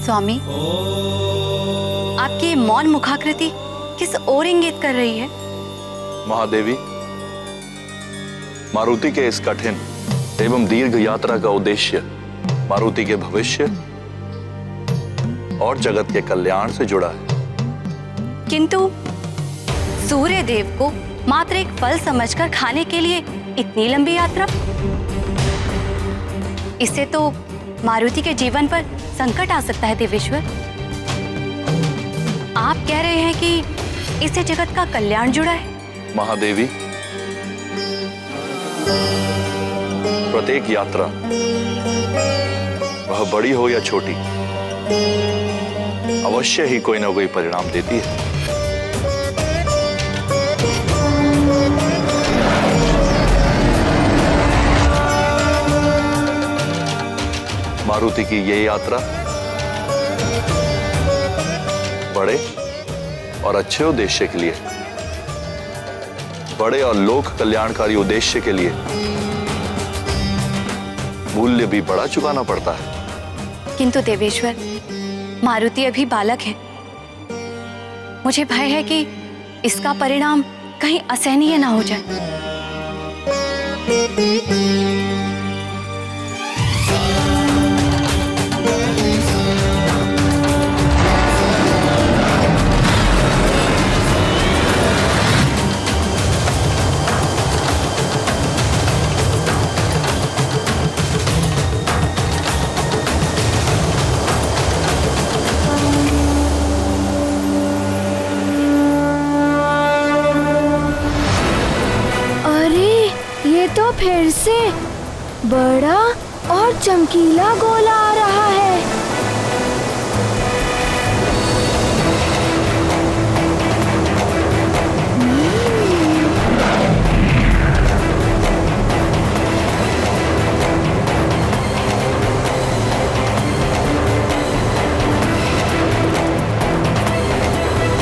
स्वामी, आपकी मौन मुखाकृति किस ओर इंगित कर रही है? महादेवी, मारुति के इस कठिन एवं दीर्घ यात्रा का उद्देश्य मारुति के भविष्य और जगत के कल्याण से जुड़ा है। किंतु सूर्य देव को मात्र एक फल समझकर खाने के लिए इतनी लंबी यात्रा? इससे तो मारुति के जीवन पर संकट आ सकता है देवेश्वर। आप कह रहे हैं कि इससे जगत का कल्याण जुड़ा है? महादेवी, प्रत्येक यात्रा, वह बड़ी हो या छोटी, अवश्य ही कोई ना कोई परिणाम देती है। मारुति की ये यात्रा बड़े और अच्छे उद्देश्य के लिए, बड़े और लोक कल्याणकारी उद्देश्य के लिए मूल्य भी बड़ा चुकाना पड़ता है। किंतु देवेश्वर, मारुति अभी बालक है। मुझे भय है कि इसका परिणाम कहीं असहनीय ना हो जाए। तो फिर से बड़ा और चमकीला गोला आ रहा है।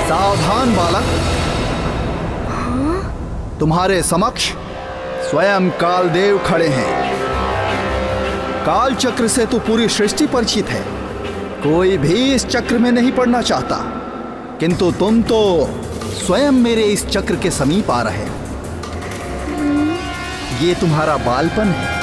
सावधान बालक, तुम्हारे समक्ष स्वयं कालदेव खड़े हैं। काल चक्र से तो पूरी सृष्टि परिचित है, कोई भी इस चक्र में नहीं पड़ना चाहता, किंतु तुम तो स्वयं मेरे इस चक्र के समीप आ रहे हो। ये तुम्हारा बालपन है।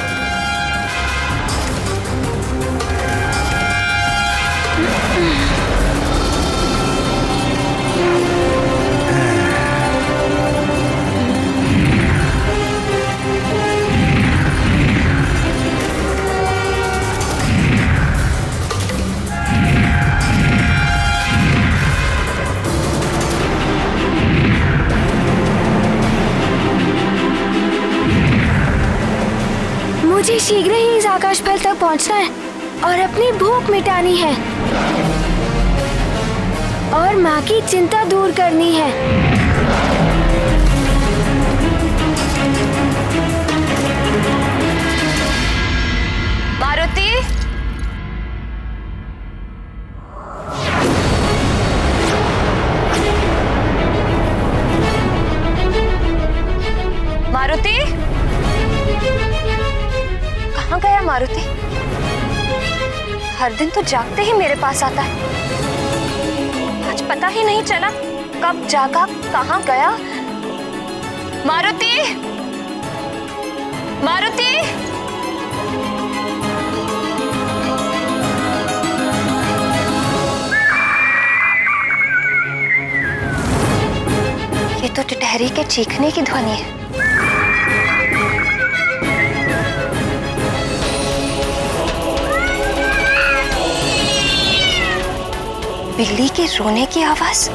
मुझे शीघ्र ही इस आकाश फल तक पहुंचना है और अपनी भूख मिटानी है और माँ की चिंता दूर करनी है। मारुति, मारुति, कहाँ गया मारुति? हर दिन तो जागते ही मेरे पास आता है, आज पता ही नहीं चला कब जागा कहाँ गया। मारुति, मारुति, ये तो टिटहरी के चीखने की ध्वनि है। बिल्ली के रोने की आवाज।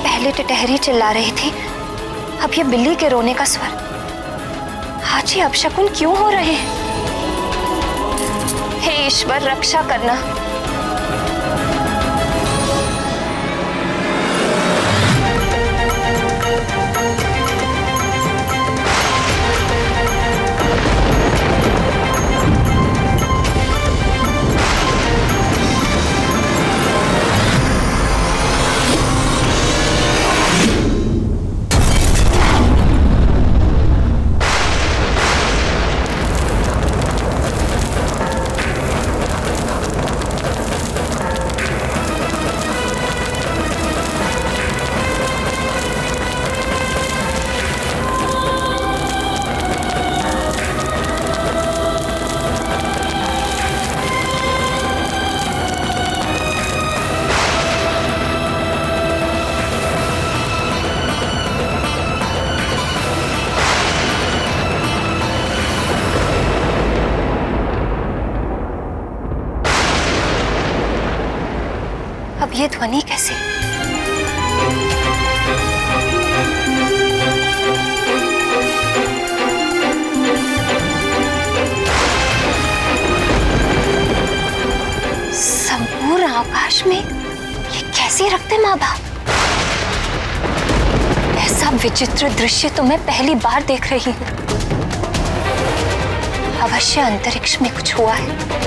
पहले टिटहरी चिल्ला रही थी, अब ये बिल्ली के रोने का स्वर। आज ये अपशकुन क्यों हो रहे हैं? हे ईश्वर, रक्षा करना। ध्वनि कैसे? संपूर्ण आकाश में ये कैसे रखते माँ बाप? ऐसा विचित्र दृश्य तो मैं पहली बार देख रही हूँ। अवश्य अंतरिक्ष में कुछ हुआ है।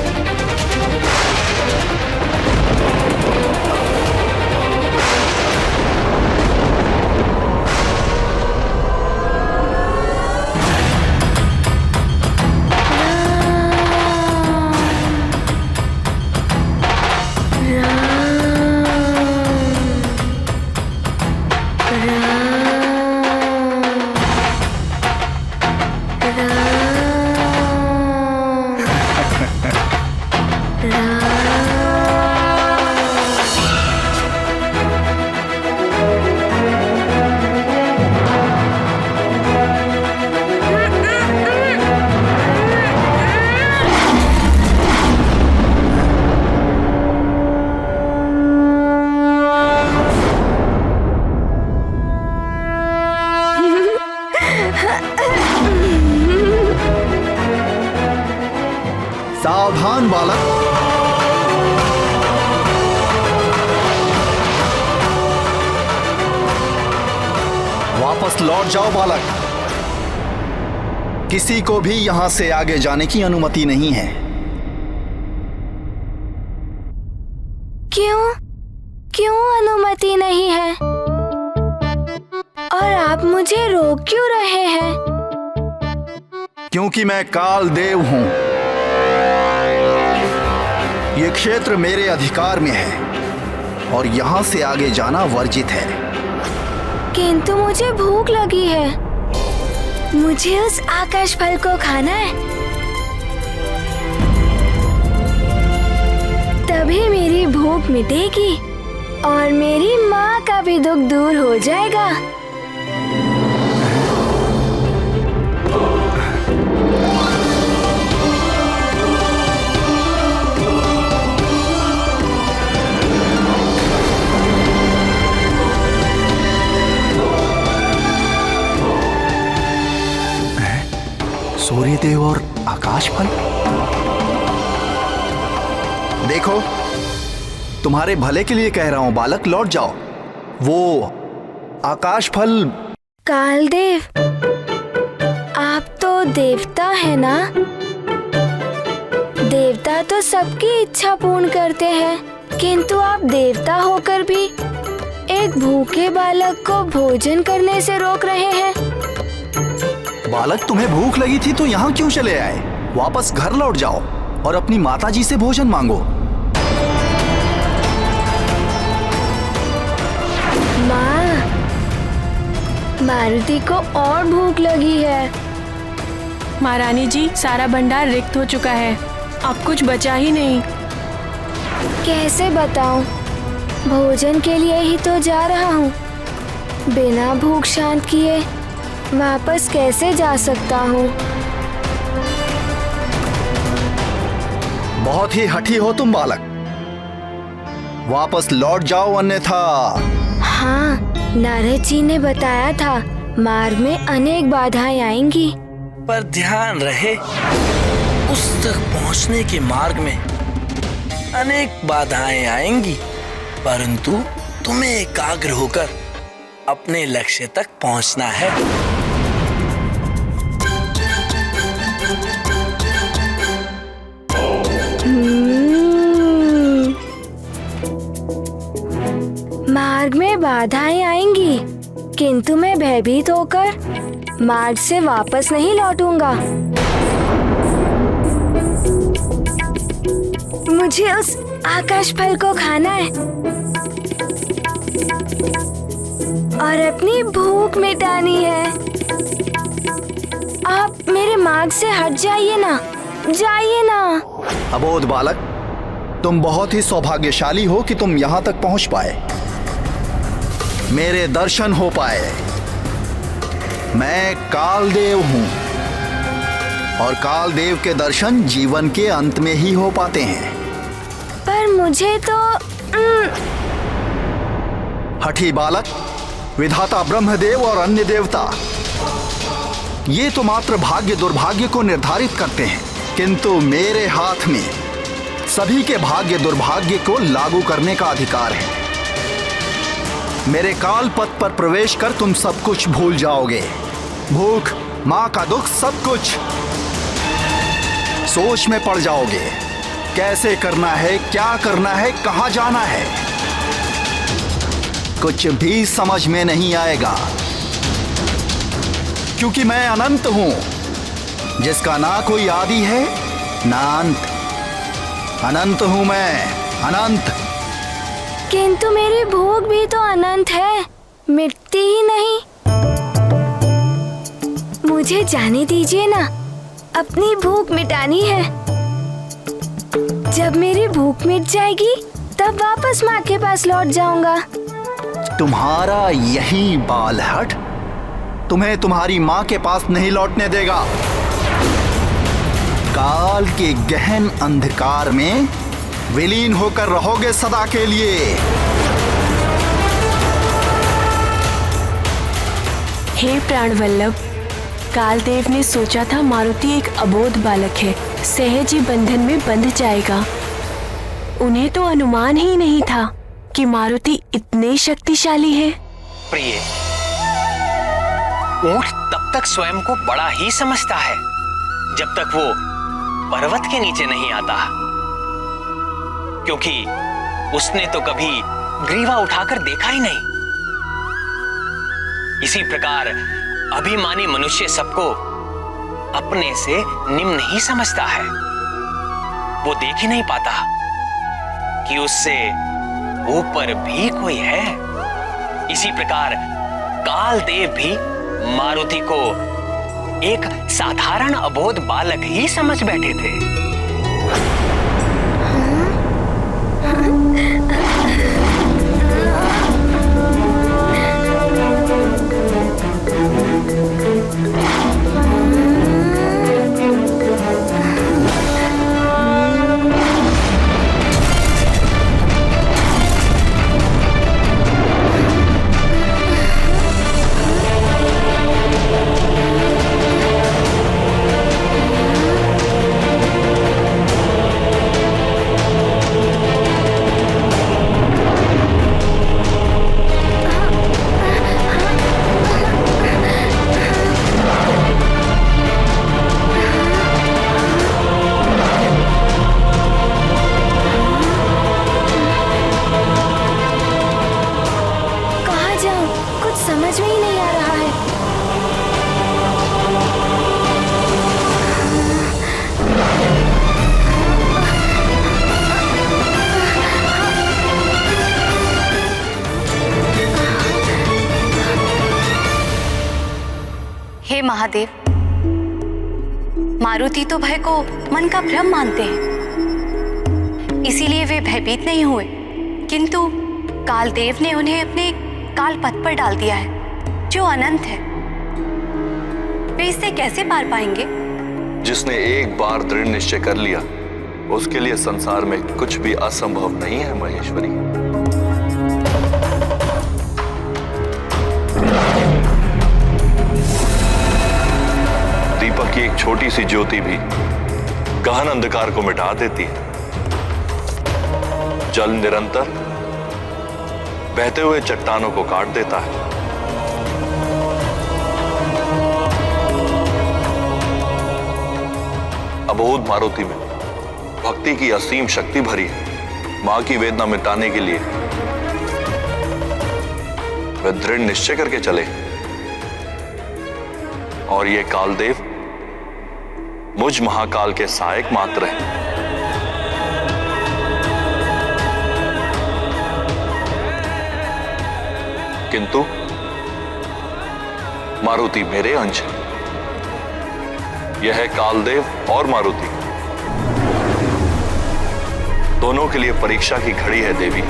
सावधान बालक, वापस लौट जाओ बालक। किसी को भी यहां से आगे जाने की अनुमति नहीं है। क्यों? क्यों अनुमति नहीं है? और आप मुझे रोक क्यों रहे हैं? क्योंकि मैं काल देव हूं। ये क्षेत्र मेरे अधिकार में है और यहाँ से आगे जाना वर्जित है। किंतु मुझे भूख लगी है। मुझे उस आकाश फल को खाना है। तभी मेरी भूख मिटेगी और मेरी माँ का भी दुख दूर हो जाएगा। सूर्यदेव और आकाश फल। देखो, तुम्हारे भले के लिए कह रहा हूं बालक, लौट जाओ। वो आकाश फल। कालदेव, आप तो देवता है ना? देवता तो सबकी इच्छा पूर्ण करते हैं, किंतु आप देवता होकर भी एक भूखे बालक को भोजन करने से रोक रहे हैं। बालक, तुम्हें भूख लगी थी तो यहाँ क्यों चले आए? वापस घर लौट जाओ और अपनी माताजी से भोजन मांगो। माँ, मारुति को और भूख लगी है। महारानी जी, सारा भंडार रिक्त हो चुका है, अब कुछ बचा ही नहीं। कैसे बताऊं? भोजन के लिए ही तो जा रहा हूँ। बिना भूख शांत किए वापस कैसे जा सकता हूँ? बहुत ही हठी हो तुम बालक, वापस लौट जाओ अन्यथा। हाँ, नारद जी ने बताया था मार्ग में अनेक बाधाएं आएंगी। पर ध्यान रहे, उस तक पहुंचने के मार्ग में अनेक बाधाएं आएंगी, परंतु तुम्हें एकाग्र होकर अपने लक्ष्य तक पहुंचना है। मार्ग में बाधाएं आएंगी, किंतु मैं भयभीत होकर मार्ग से वापस नहीं लौटूंगा। मुझे उस आकाश फल को खाना है और अपनी भूख मिटानी है। आप मेरे मार्ग से हट जाइए ना, जाइए ना। अबोध बालक, तुम बहुत ही सौभाग्यशाली हो कि तुम यहाँ तक पहुँच पाए, मेरे दर्शन हो पाए। मैं कालदेव हूँ और कालदेव के दर्शन जीवन के अंत में ही हो पाते हैं। पर मुझे तो हठी बालक, विधाता ब्रह्मदेव और अन्य देवता ये तो मात्र भाग्य दुर्भाग्य को निर्धारित करते हैं, किंतु मेरे हाथ में सभी के भाग्य दुर्भाग्य को लागू करने का अधिकार है। मेरे काल पथ पर प्रवेश कर तुम सब कुछ भूल जाओगे, भूख, मां का दुख, सब कुछ। सोच में पड़ जाओगे, कैसे करना है, क्या करना है, कहां जाना है, कुछ भी समझ में नहीं आएगा, क्योंकि मैं अनंत हूं, जिसका ना कोई आदि है ना अंत। अनंत हूं मैं, अनंत। किंतु मेरी भूख भी तो अनंत है, मिटती ही नहीं। मुझे जाने दीजिए ना, अपनी भूख मिटानी है। जब मेरी भूख मिट जाएगी तब वापस माँ के पास लौट जाऊंगा। तुम्हारा यही बालहट तुम्हें तुम्हारी माँ के पास नहीं लौटने देगा। काल के गहन अंधकार में विलीन होकर रहोगे सदा के लिए। हे प्राणवल्लभ, कालदेव ने सोचा था मारुति एक अबोध बालक है, सहज ही बंधन में बंध जाएगा। उन्हें तो अनुमान ही नहीं था कि मारुति इतने शक्तिशाली है। प्रिय, ऊंट तब तक स्वयं को बड़ा ही समझता है जब तक वो पर्वत के नीचे नहीं आता, क्योंकि उसने तो कभी ग्रीवा उठाकर देखा ही नहीं। इसी प्रकार अभिमानी मनुष्य सबको अपने से निम्न ही समझता है। वो देख ही नहीं पाता कि उससे ऊपर भी कोई है। इसी प्रकार कालदेव भी मारुति को एक साधारण अबोध बालक ही समझ बैठे थे। समझ में ही नहीं आ रहा है। हे महादेव, मारुति तो भय को मन का भ्रम मानते हैं, इसीलिए वे भयभीत नहीं हुए, किंतु कालदेव ने उन्हें अपने काल पथ पर डाल दिया है जो अनंत है। वे इससे कैसे पार पाएंगे? जिसने एक बार दृढ़ निश्चय कर लिया, उसके लिए संसार में कुछ भी असंभव नहीं है महेश्वरी। दीपक की एक छोटी सी ज्योति भी गहन अंधकार को मिटा देती है। जल निरंतर बहते हुए चट्टानों को काट देता है। अबोध मारुति में भक्ति की असीम शक्ति भरी है। मां की वेदना मिटाने के लिए वे दृढ़ निश्चय करके चले, और ये कालदेव मुझ महाकाल के सहायक मात्र हैं। किंतु मारुति मेरे अंश है। यह है कालदेव और मारुति, दोनों के लिए परीक्षा की घड़ी है देवी।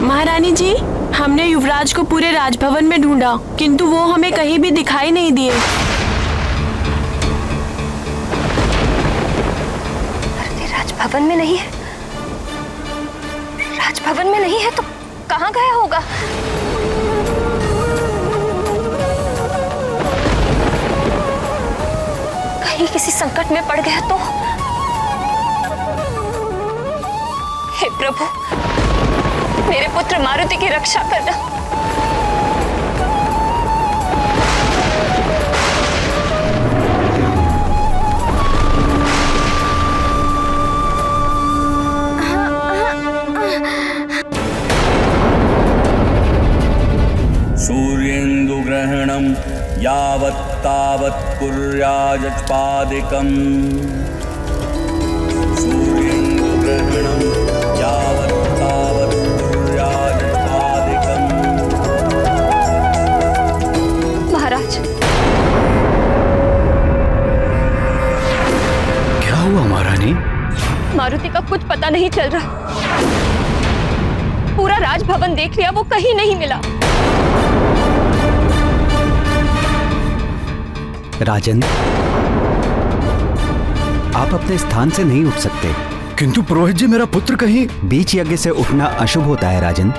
महारानी जी, हमने युवराज को पूरे राजभवन में ढूंढा, किंतु वो हमें कहीं भी दिखाई नहीं दिए। अरे राजभवन में नहीं है, राजभवन में नहीं है तो कहाँ गया होगा? कहीं किसी संकट में पड़ गया तो? हे प्रभु, मेरे पुत्र मारुति की रक्षा करना। सूर्येन्दुग्रहणं यावत् तावत् कुर्याजपादिकम्। सूर्येन्दुग्रहणं यावत् तावत् कुर्याजपादिकम्। महाराज, क्या हुआ महारानी? मारुति का कुछ पता नहीं चल रहा। पूरा राजभवन देख लिया, वो कहीं नहीं मिला। राजन, आप अपने स्थान से नहीं उठ सकते। किंतु पुरोहित जी, मेरा पुत्र कहीं। बीच यज्ञ से उठना अशुभ होता है राजन।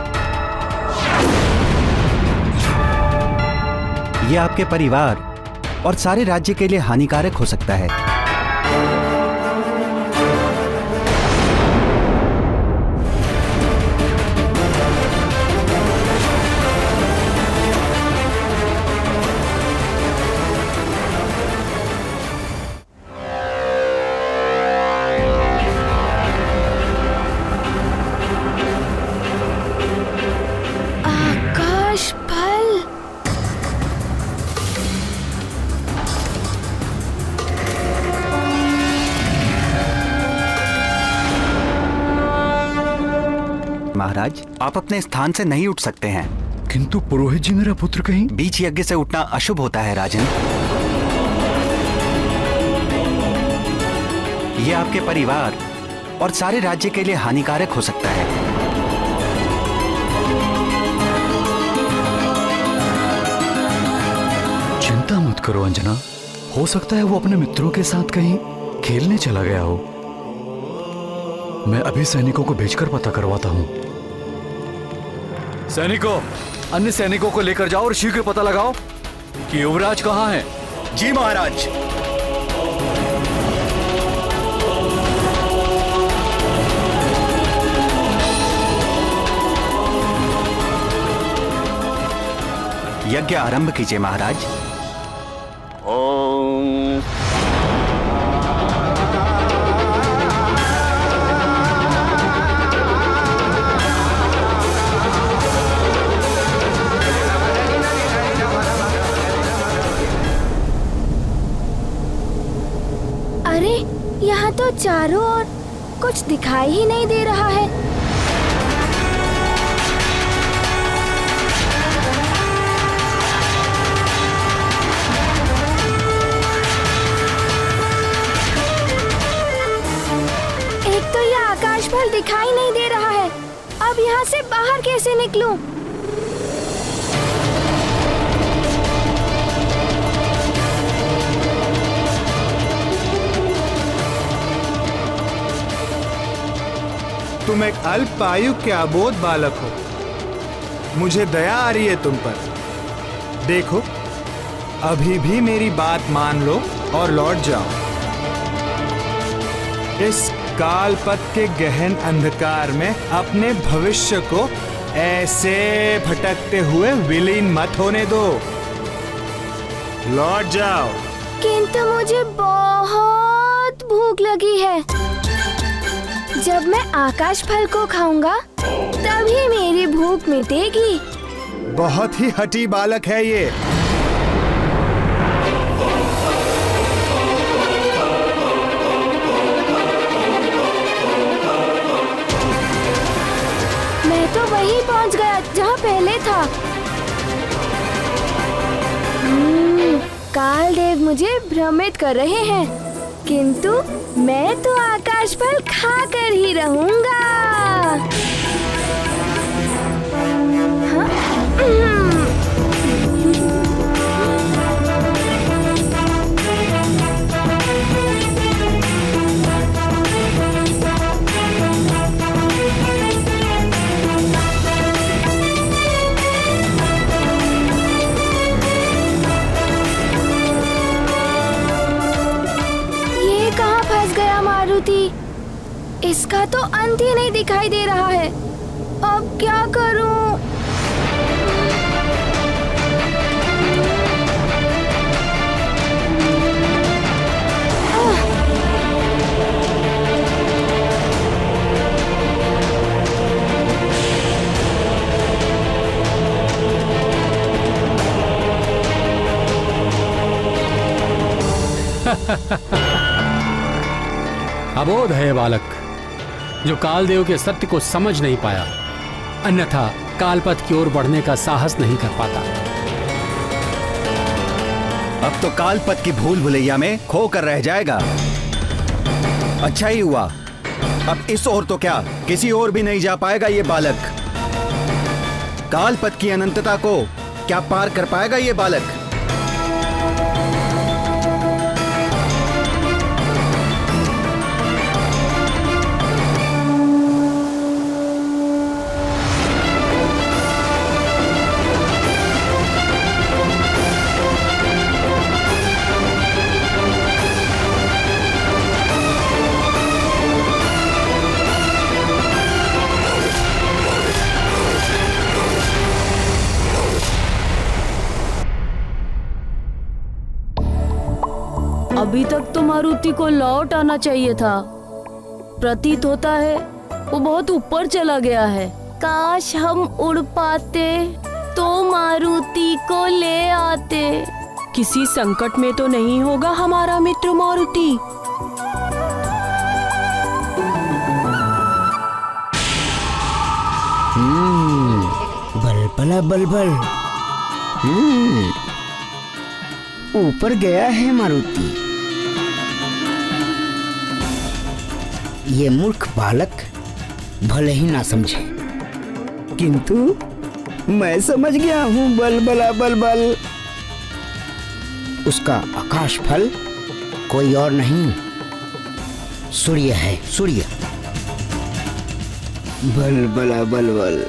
यह आपके परिवार और सारे राज्य के लिए हानिकारक हो सकता है। आकाश फल। महाराज, आप अपने स्थान से नहीं उठ सकते हैं। किंतु पुरोहित जी, मेरा पुत्र कहीं। बीच यज्ञ से उठना अशुभ होता है राजन। यह आपके परिवार और सारे राज्य के लिए हानिकारक हो सकता है। चिंता मत करो अंजना, हो सकता है वो अपने मित्रों के साथ कहीं खेलने चला गया हो। मैं अभी सैनिकों को भेजकर पता करवाता हूँ। सैनिकों, अन्य सैनिकों को लेकर जाओ और शीघ्र पता लगाओ कि युवराज कहाँ है। जी महाराज। यज्ञ आरंभ कीजिए महाराज। ओम अरे, यहाँ तो चारों ओर कुछ दिखाई ही नहीं दे रहा है। एक तो यह आकाश फल दिखाई नहीं दे रहा है। अब यहाँ से बाहर कैसे निकलूं? तुम एक अल्पायु के अबोध बालक हो। मुझे दया आ रही है तुम पर। देखो, अभी भी मेरी बात मान लो और लौट जाओ। इस कालपथ के गहन अंधकार में अपने भविष्य को ऐसे भटकते हुए विलीन मत होने दो। लौट जाओ। किंतु मुझे बहुत भूख लगी है। जब मैं आकाश फल को खाऊंगा तभी मेरी भूख मिटेगी। बहुत ही हठी बालक है ये। मैं तो वहीं पहुंच गया जहां पहले था। कालदेव मुझे भ्रमित कर रहे हैं, किंतु मैं तो आकाश फल खाकर ही रहूंगा। इसका तो अंत ही नहीं दिखाई दे रहा है। अब क्या करूं? अबोध है बालक, जो कालदेव के सत्य को समझ नहीं पाया, अन्यथा कालपथ की ओर बढ़ने का साहस नहीं कर पाता। अब तो कालपथ की भूल भुलैया में खो कर रह जाएगा। अच्छा ही हुआ, अब इस ओर तो क्या किसी और भी नहीं जा पाएगा ये बालक। कालपथ की अनंतता को क्या पार कर पाएगा ये बालक। अभी तक तो मारुति को लौट आना चाहिए था। प्रतीत होता है वो बहुत ऊपर चला गया है। काश हम उड़ पाते तो मारुति को ले आते। किसी संकट में तो नहीं होगा हमारा मित्र मारुति। बलबला बलबल। ऊपर गया है मारुति। ये मूर्ख बालक भले ही ना समझे, किंतु मैं समझ गया हूँ। बलबला बलबल, उसका आकाश फल कोई और नहीं, सूर्य है, सूर्य। बलबला बलबल,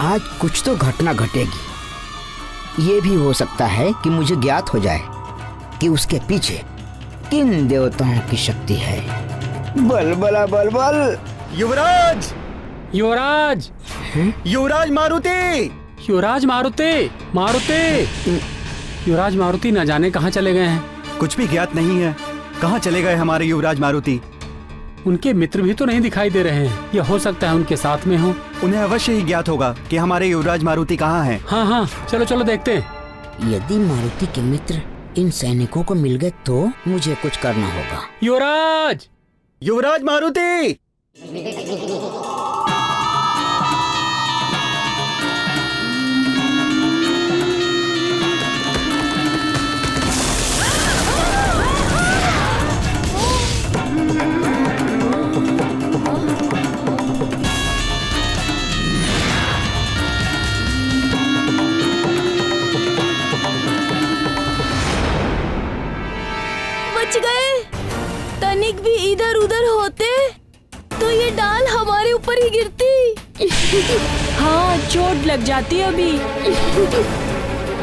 आज कुछ तो घटना घटेगी। ये भी हो सकता है कि मुझे ज्ञात हो जाए कि उसके पीछे किन देवताओं की शक्ति है। बलबला बलबल। युवराज, युवराज, युवराज मारुति, युवराज मारुति, मारुति, युवराज मारुति न जाने कहाँ चले गए हैं। कुछ भी ज्ञात नहीं है। कहाँ चले गए हमारे युवराज मारुति? उनके मित्र भी तो नहीं दिखाई दे रहे हैं। यह हो सकता है उनके साथ में हो। उन्हें अवश्य ही ज्ञात होगा कि हमारे युवराज मारुति कहाँ हैं। हाँ हाँ, चलो चलो देखते हैं। यदि मारुति के मित्र इन सैनिकों को मिल गए तो मुझे कुछ करना होगा। युवराज, युवराज मारुति। बच गए। तनिक भी इधर उधर होते तो ये डाल हमारे ऊपर ही गिरती। हाँ, चोट लग जाती अभी।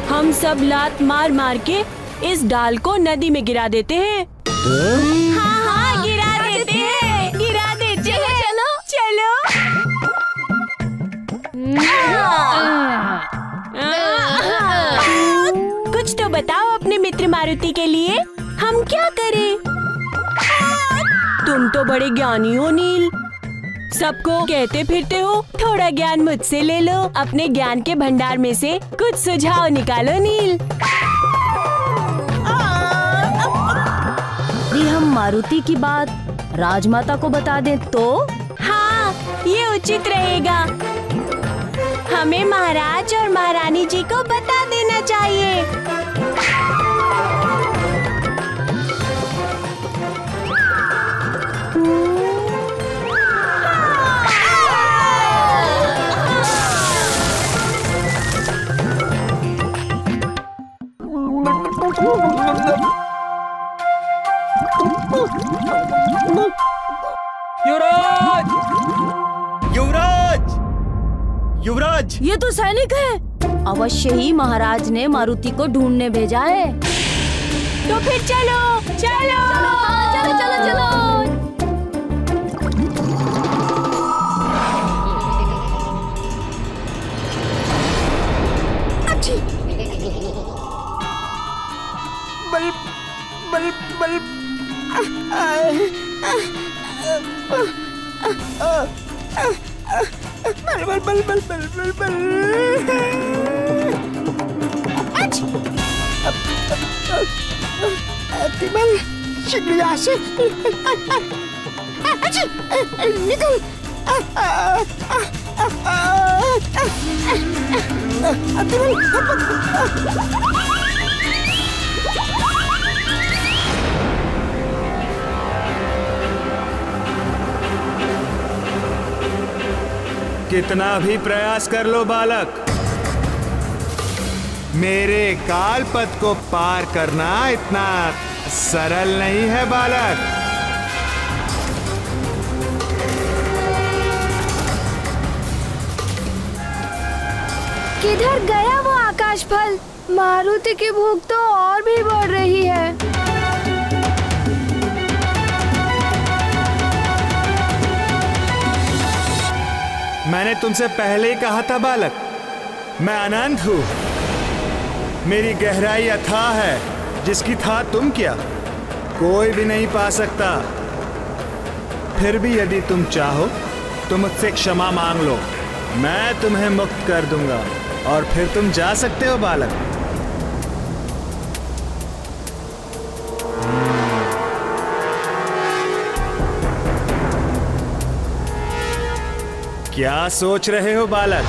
हम सब लात मार मार के इस डाल को नदी में गिरा देते हैं। हाँ हाँ, गिरा देते हैं, गिरा देते हैं। चलो चलो। कुछ तो बताओ अपने मित्र मारुति के लिए, हम क्या करें? तुम तो बड़े ज्ञानी हो नील, सबको कहते फिरते हो। थोड़ा ज्ञान मुझसे ले लो। अपने ज्ञान के भंडार में से कुछ सुझाव निकालो नील। यदि हम मारुति की बात राजमाता को बता दें तो? हाँ, ये उचित रहेगा। हमें महाराज और महारानी जी को बता देना चाहिए। युवराज, युवराज, युवराज। ये तो सैनिक है। अवश्य ही महाराज ने मारुति को ढूंढने भेजा है। तो फिर चलो चलो चलो चलो चलो। बल बल बल बल बल। तिमल शिकलिया से निकल। कितना भी प्रयास कर लो बालक, मेरे काल पथ को पार करना इतना सरल नहीं है बालक। किधर गया वो आकाश फल? मारुति की भूख तो और भी बढ़ रही है। मैंने तुमसे पहले ही कहा था बालक, मैं अनंत हूं। मेरी गहराई अथाह है, जिसकी था तुम क्या कोई भी नहीं पा सकता। फिर भी यदि तुम चाहो तो मुझसे क्षमा मांग लो, मैं तुम्हें मुक्त कर दूंगा और फिर तुम जा सकते हो बालक। क्या सोच रहे हो बालक?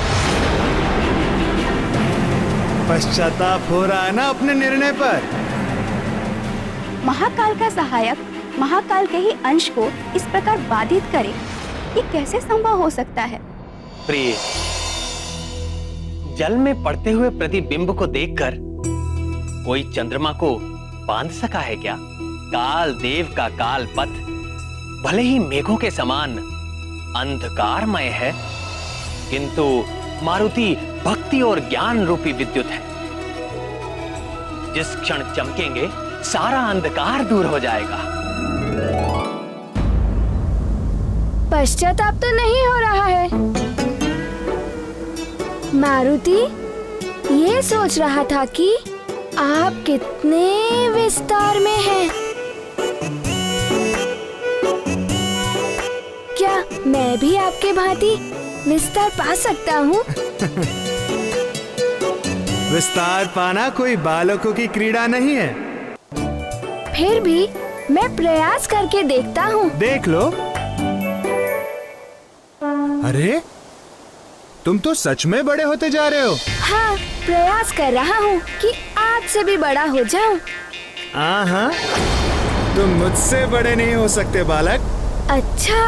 पश्चाताप हो रहा है ना अपने निर्णय पर? महाकाल का सहायक महाकाल के ही अंश को इस प्रकार बाधित करे, ये कैसे संभव हो सकता है? प्रिय, जल में पड़ते हुए प्रतिबिंब को देखकर कोई चंद्रमा को बांध सका है क्या? काल देव का काल पथ भले ही मेघों के समान अंधकारमय है, किंतु मारुति भक्ति और ज्ञान रूपी विद्युत है। जिस क्षण चमकेंगे सारा अंधकार दूर हो जाएगा। पश्चाताप तो नहीं हो रहा है। मारुति ये सोच रहा था कि आप कितने विस्तार में हैं। क्या मैं भी आपके भांति विस्तार पा सकता हूँ? विस्तार पाना कोई बालकों की क्रीड़ा नहीं है। फिर भी मैं प्रयास करके देखता हूँ। देख लो। अरे तुम तो सच में बड़े होते जा रहे हो। हाँ, प्रयास कर रहा हूँ कि आपसे भी बड़ा हो जाऊँ। हाँ, तुम मुझसे बड़े नहीं हो सकते बालक। अच्छा।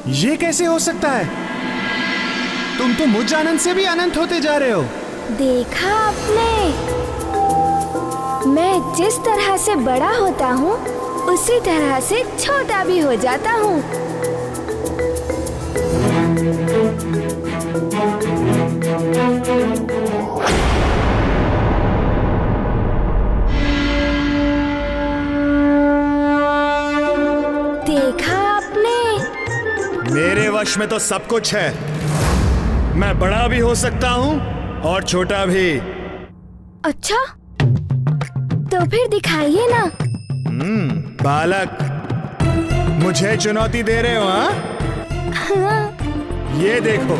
ये कैसे हो सकता है? तुम तो मुझ अनंत से भी अनंत होते जा रहे हो। देखा आपने? मैं जिस तरह से बड़ा होता हूँ उसी तरह से छोटा भी हो जाता हूँ। देखा आपने? मेरे वश में तो सब कुछ है। मैं बड़ा भी हो सकता हूँ और छोटा भी। अच्छा, तो फिर दिखाइए ना। बालक, मुझे चुनौती दे रहे हो? हाँ? ये देखो,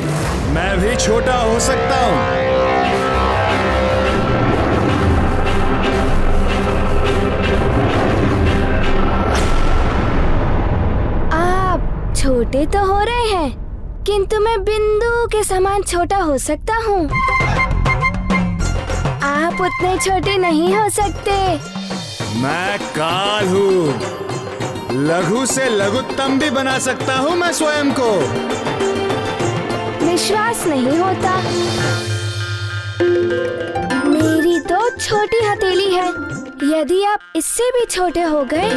मैं भी छोटा हो सकता हूँ। छोटे तो हो रहे हैं, किंतु मैं बिंदु के समान छोटा हो सकता हूँ। आप उतने छोटे नहीं हो सकते। मैं काल हूँ, लघु से लघुत्तम भी बना सकता हूँ मैं स्वयं को। विश्वास नहीं होता। मेरी तो छोटी हथेली है। यदि आप इससे भी छोटे हो गए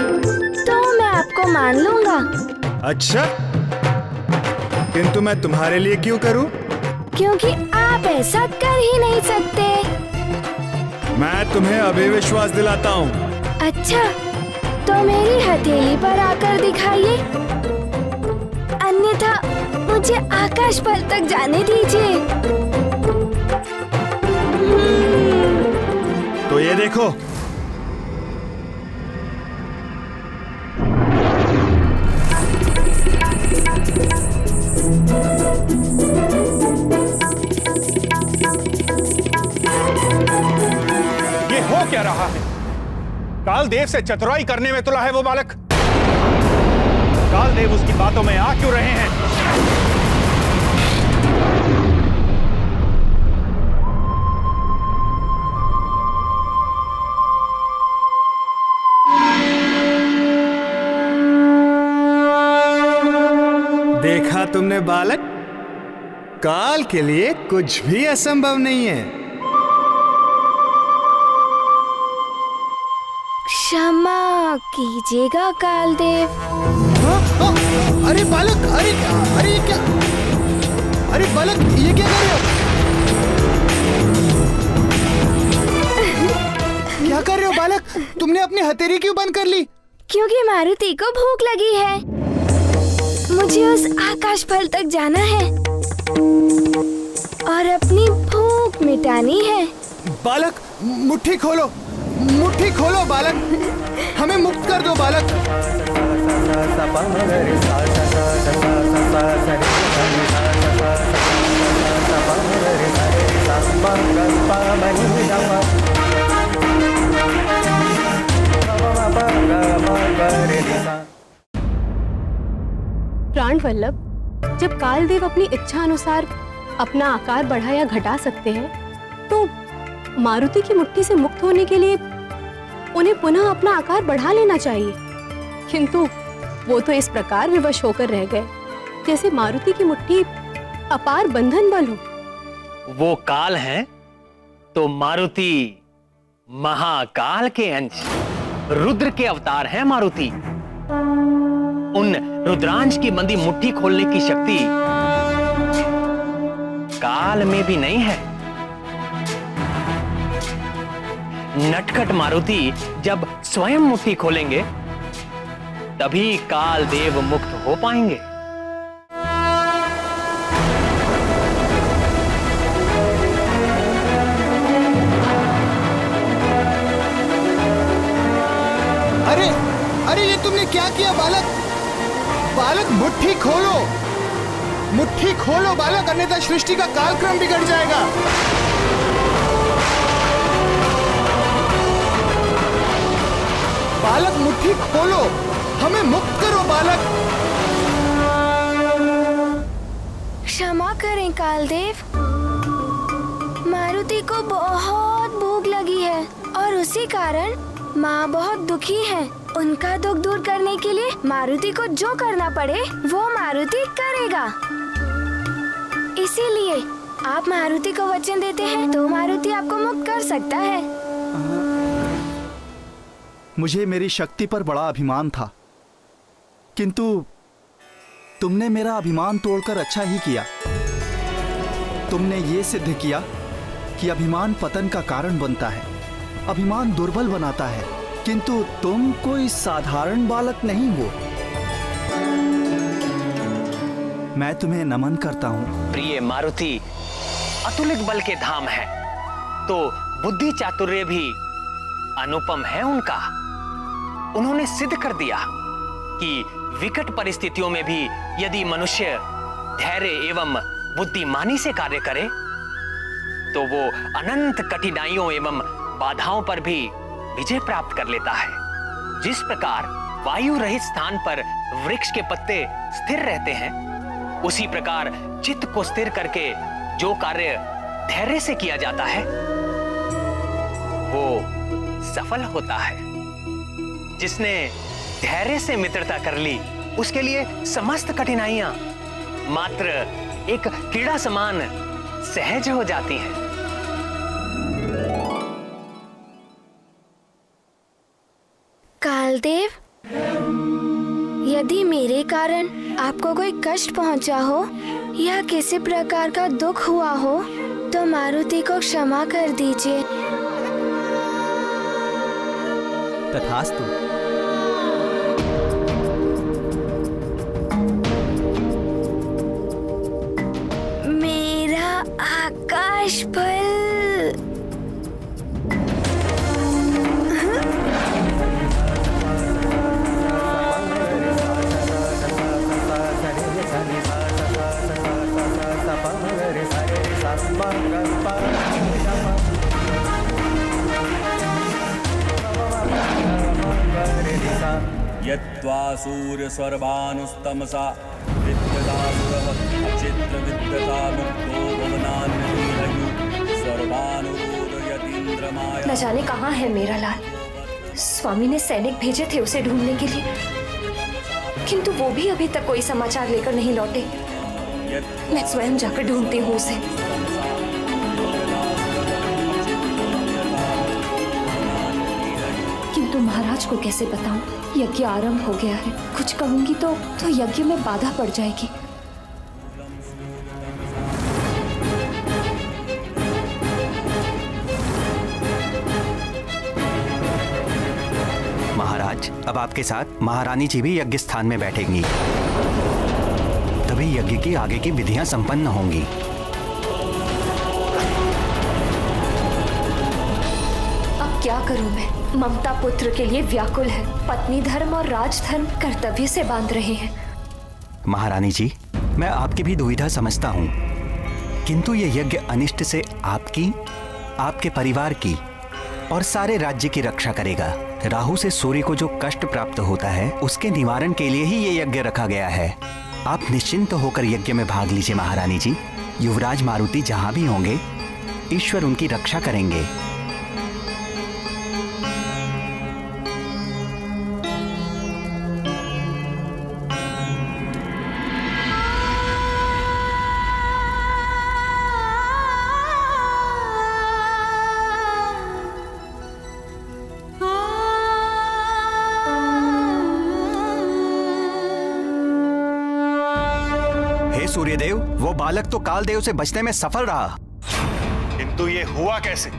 तो मैं आपको मान लूंगा। अच्छा, किंतु मैं तुम्हारे लिए क्यों करूं? क्योंकि आप ऐसा कर ही नहीं सकते। मैं तुम्हें अभी विश्वास दिलाता हूँ। अच्छा, तो मेरी हथेली पर आकर दिखाइए, अन्यथा मुझे आकाश पल तक जाने दीजिए। तो ये देखो। ये हो क्या रहा है? कालदेव से चतुराई करने में तुला है वो बालक। कालदेव उसकी बातों में आ क्यों रहे हैं? देखा तुमने बालक, काल के लिए कुछ भी असंभव नहीं है। क्षमा कीजिएगा कालदेव। अरे बालक, अरे क्या? अरे बालक, ये क्या कर रहे हो? क्या कर रहे हो बालक? तुमने अपनी हथेली क्यों बंद कर ली? क्योंकि मारुति को भूख लगी है, मुझे उस आकाश फल तक जाना है और अपनी भूख मिटानी है। बालक, मुट्ठी खोलो, मुट्ठी खोलो बालक, हमें मुक्त कर दो बालक। प्राण वल्लभ, जब कालदेव अपनी इच्छा अनुसार अपना आकार बढ़ा या घटा सकते हैं, तो मारुति की मुट्ठी से मुक्त होने के लिए उन्हें पुनः अपना आकार बढ़ा लेना चाहिए। किंतु वो तो इस प्रकार विवश होकर रह गए जैसे मारुति की मुट्ठी अपार बंधन बल हो। वो काल हैं तो मारुति महाकाल के अंश, रुद्र के अवतार हैं मारुति। उन रुद्रांश की बंदी मुट्ठी खोलने की शक्ति काल में भी नहीं है। नटखट मारुति जब स्वयं मुट्ठी खोलेंगे तभी काल देव मुक्त हो पाएंगे। अरे अरे, ये तुमने क्या किया बालक? बालक, मुट्ठी खोलो, मुट्ठी खोलो बालक, अन्यथा सृष्टि का कालक्रम बिगड़ जाएगा। बालक, मुट्ठी खोलो, हमें मुक्त करो बालक। क्षमा करें कालदेव, मारुति को बहुत भूख लगी है और उसी कारण माँ बहुत दुखी है। उनका दुख दूर करने के लिए मारुति को जो करना पड़े वो मारुति करेगा। इसीलिए आप मारुति को वचन देते हैं तो मारुति आपको मुक्त कर सकता है। मुझे मेरी शक्ति पर बड़ा अभिमान था, किंतु तुमने मेरा अभिमान तोड़कर अच्छा ही किया। तुमने ये सिद्ध किया कि अभिमान पतन का कारण बनता है, अभिमान दुर्बल बनाता है, किंतु तुम कोई साधारण बालक नहीं हो। मैं तुम्हें नमन करता हूँ। प्रिय मारुति अतुलित बल के धाम है, तो बुद्धि चातुर्य भी अनुपम है उनका। उन्होंने सिद्ध कर दिया कि विकट परिस्थितियों में भी यदि मनुष्य धैर्य एवं बुद्धिमानी से कार्य करे तो वो अनंत कठिनाइयों एवं बाधाओं पर भी विजय प्राप्त कर लेता है। जिस प्रकार वायु रहित स्थान पर वृक्ष के पत्ते स्थिर रहते हैं, उसी प्रकार चित्त को स्थिर करके जो कार्य धैर्य से किया जाता है वो सफल होता है। जिसने धैर्य से मित्रता कर ली उसके लिए समस्त कठिनाइयां मात्र एक कीड़ा समान सहज हो जाती हैं। कालदेव, यदि मेरे कारण आपको कोई कष्ट पहुंचा हो या किसी प्रकार का दुख हुआ हो तो मारुति को क्षमा कर दीजिए। तथास्तु। मेरा आकाश फल। यत्वा सूर्यस्वर्भानुस्तमसा विद्यतासुरः अचित्रविद्यता मुक्तो भवनान्यतीरयु सर्वानुरोधयतीन्द्रमाया। न जाने कहाँ है मेरा लाल। स्वामी ने सैनिक भेजे थे उसे ढूंढने के लिए, किंतु वो भी अभी तक कोई समाचार लेकर नहीं लौटे। मैं स्वयं जाकर ढूंढती हूँ उसे। किंतु महाराज को कैसे बताऊं? यज्ञ आरंभ हो गया है। कुछ कहूंगी तो यज्ञ में बाधा पड़ जाएगी। महाराज, अब आपके साथ महारानी जी भी यज्ञ स्थान में बैठेंगी, तभी यज्ञ की आगे की विधियां संपन्न होंगी। अब क्या करूं मैं? ममता पुत्र के लिए व्याकुल है। पत्नी धर्म और राजधर्म कर्तव्य से बांध रहे हैं। महारानी जी, मैं आपकी भी दुविधा समझता हूँ, किंतु ये यज्ञ अनिष्ट से आपकी, आपके परिवार की और सारे राज्य की रक्षा करेगा। राहु से सूर्य को जो कष्ट प्राप्त होता है उसके निवारण के लिए ही ये यज्ञ रखा गया है। आप निश्चिंत होकर यज्ञ में भाग लीजिए महारानी जी। युवराज मारुति जहाँ भी होंगे, ईश्वर उनकी रक्षा करेंगे। सूर्यदेव, वो बालक तो कालदेव से बचने में सफल रहा, किंतु ये हुआ कैसे?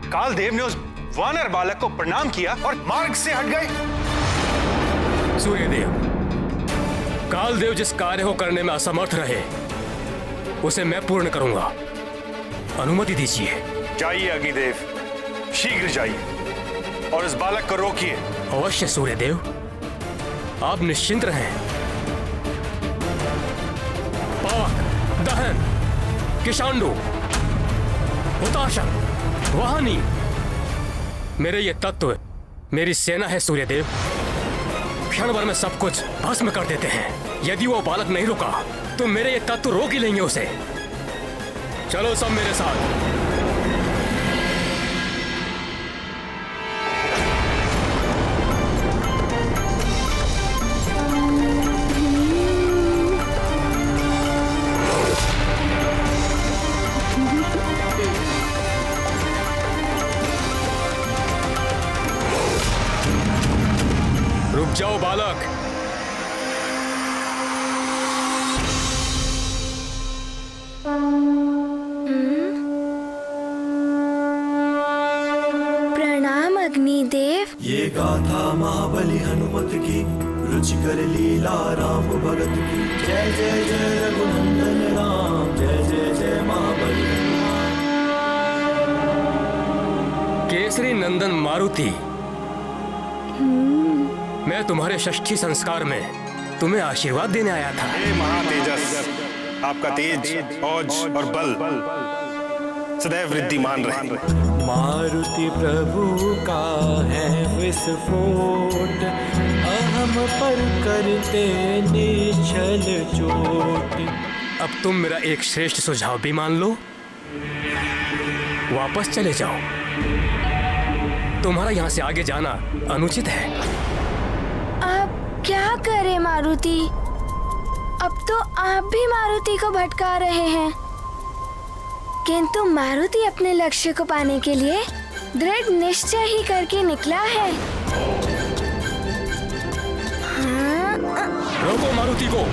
कालदेव ने उस वानर बालक को प्रणाम किया और मार्ग से हट गए। सूर्यदेव, कालदेव जिस कार्य को करने में असमर्थ रहे उसे मैं पूर्ण करूंगा। अनुमति दीजिए। जाइए अग्निदेव, शीघ्र जाइए और इस बालक को रोकिए। अवश्य सूर्यदेव, आप निश्चिंत रहें। दहन, किशांडु, हुताशन, वाहनी, मेरे ये तत्व मेरी सेना है सूर्यदेव। क्षण भर में सब कुछ भस्म कर देते हैं। यदि वो बालक नहीं रुका तो मेरे ये तत्व रोक ही लेंगे उसे। चलो सब मेरे साथ। जाओ बालक। प्रणाम अग्निदेव। ये गाथा महाबली हनुमत की, रुचिकर लीला राम भगत की। जय जय जय रघुनंदन राम, जय जय जय महाबली हनुमान। केसरी नंदन मारुति, मैं तुम्हारे षष्ठी संस्कार में तुम्हें आशीर्वाद देने आया था। हे महातेजस, आपका तेज, औज और बल सदैव वृद्धिमान रहे। मारुति प्रभु का है विस्फोट, अहम पर करते निश्चल चोट। अब तुम मेरा एक श्रेष्ठ सुझाव भी मान लो, वापस चले जाओ। तुम्हारा यहाँ से आगे जाना अनुचित है। अब क्या करें मारुति? अब तो आप भी मारुति को भटका रहे हैं, किंतु मारुति अपने लक्ष्य को पाने के लिए दृढ़ निश्चय ही करके निकला है। रोको मारुति को।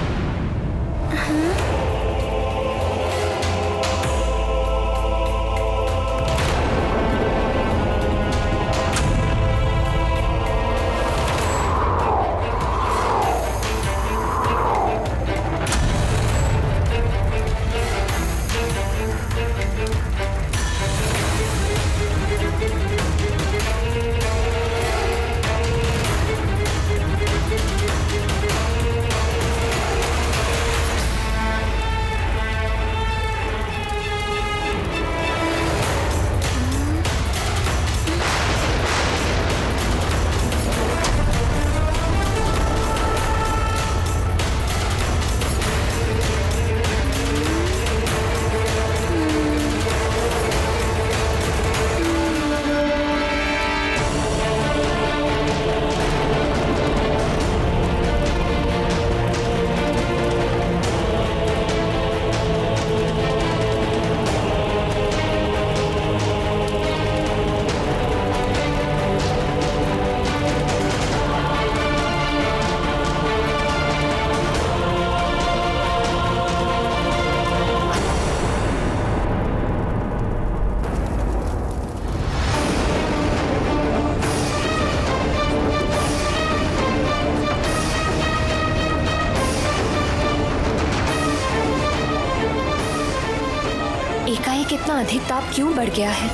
एकाएक इतना अधिक ताप क्यों बढ़ गया है?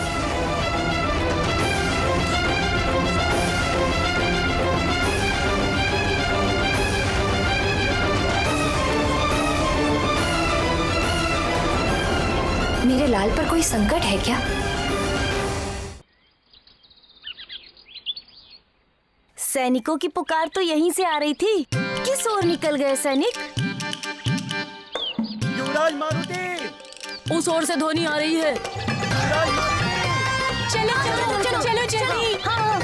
मेरे लाल पर कोई संकट है क्या? सैनिकों की पुकार तो यहीं से आ रही थी। किस ओर निकल गए सैनिक? युवराज मारुति! उस ओर से ध्वनि आ रही है। चलो चलो चलो चलो जल्दी। हाँ।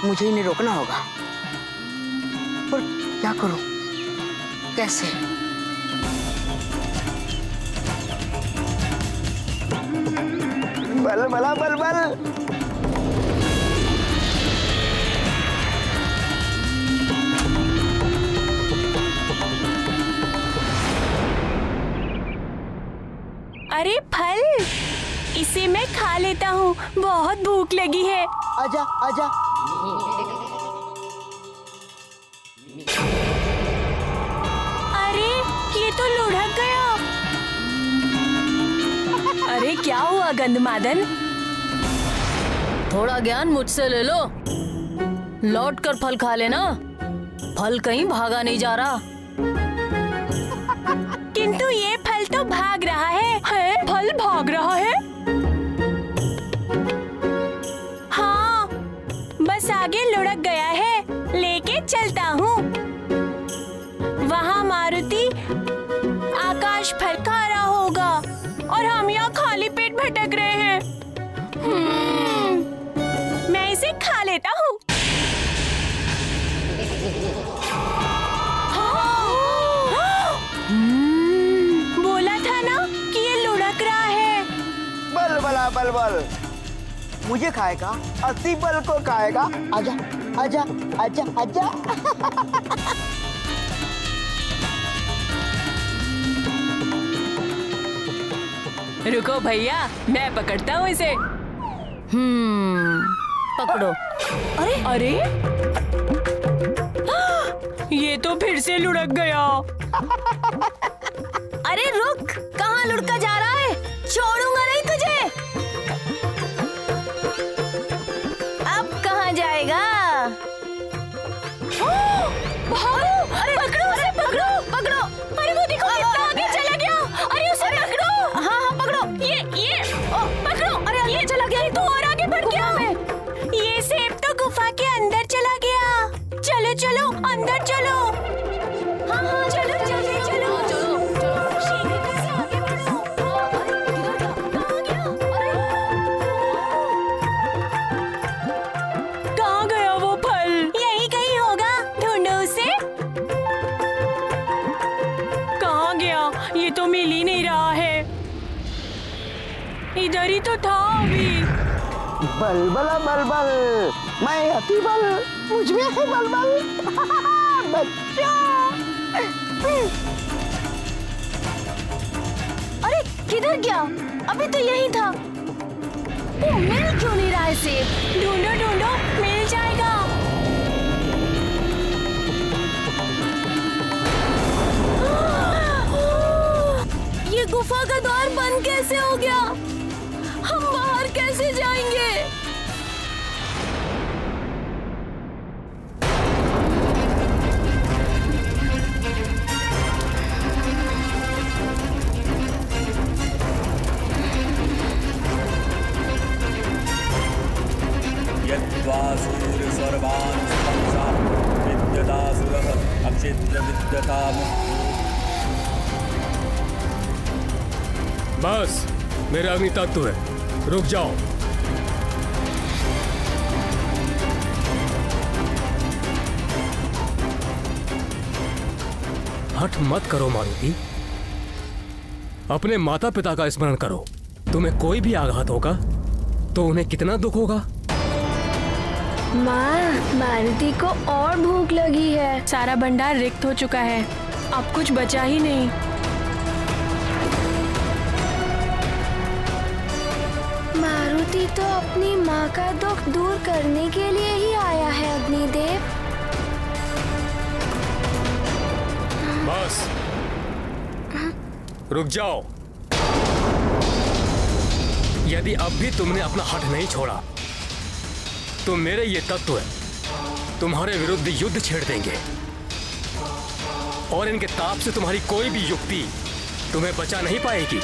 मुझे इन्हें रोकना होगा, पर क्या करूं? कैसे? बल बला बल बल। अरे फल, इसे मैं खा लेता हूँ, बहुत भूख लगी है। आजा आजा। अरे ये तो लुढ़क गया। अरे क्या हुआ गंधमादन? थोड़ा ज्ञान मुझसे ले लो, लौट कर फल खा लेना। फल कहीं भागा नहीं जा रहा। किंतु ये फल तो भाग रहा है। फल भाग रहा है? हाँ, बस आगे लुढ़क गया है, लेके चलता हूँ। वहाँ मारुति आकाश फल खा रहा होगा और हम यहाँ खाली पेट भटक रहे हैं। मैं इसे खा लेता हूँ। बोला था ना कि ये लुढ़क रहा है। बल बला बल बल। मुझे खाएगा, अति बल को खाएगा। आजा आजा आजा आजा। रुको भैया, मैं पकड़ता हूँ इसे। पकड़ो। अरे अरे, ये तो फिर से लुढ़क गया। अरे रुक, कहाँ लुढ़का जा रहा है? छोड़ूंगा नहीं तुझे। अब कहाँ जाएगा? भागो! अरे पकड़ो उसे, पकड़ो पकड़ो। अरे वो देखो कितना आगे चला गया। अरे उसे पकड़ो। हाँ हाँ पकड़ो। ये पकड़ो। अरे ये चला गया, तो और आगे बढ़ गया। ये सेब तो गुफा के अंदर चला गया। चलो चलो अंदर चलो। हाँ हाँ चलो जल्दी चलो। शीघ्र से आगे बढ़ो। इधर ही तो था अभी। बलबल बलबल, मैं अति बल, मुझ में है बलबल। बच्चा। अरे किधर गया? अभी तो यही था। वो मिल क्यों नहीं रहा है सेब? ढूंढो ढूंढो, मिल जाएगा। ये गुफा का द्वार बंद कैसे हो गया? हम बाहर कैसे जाएंगे? यद्वा सूर्य सर्वान् स्तंसा विद्यतासुरः अक्षित्र विद्यता मुक्तो। बस मेरा अग्नि तत्व है, रुक जाओ। हठ मत करो मारुति, अपने माता पिता का स्मरण करो। तुम्हें कोई भी आघात होगा तो उन्हें कितना दुख होगा। माँ, मारुति को और भूख लगी है। सारा भंडार रिक्त हो चुका है, अब कुछ बचा ही नहीं। मारुति तो अपनी माँ का दुख दूर करने के लिए ही आया है अग्निदेव। बस रुक जाओ। यदि अब भी तुमने अपना हठ नहीं छोड़ा तो मेरे ये तत्व तुम्हारे विरुद्ध युद्ध छेड़ देंगे और इनके ताप से तुम्हारी कोई भी युक्ति तुम्हें बचा नहीं पाएगी।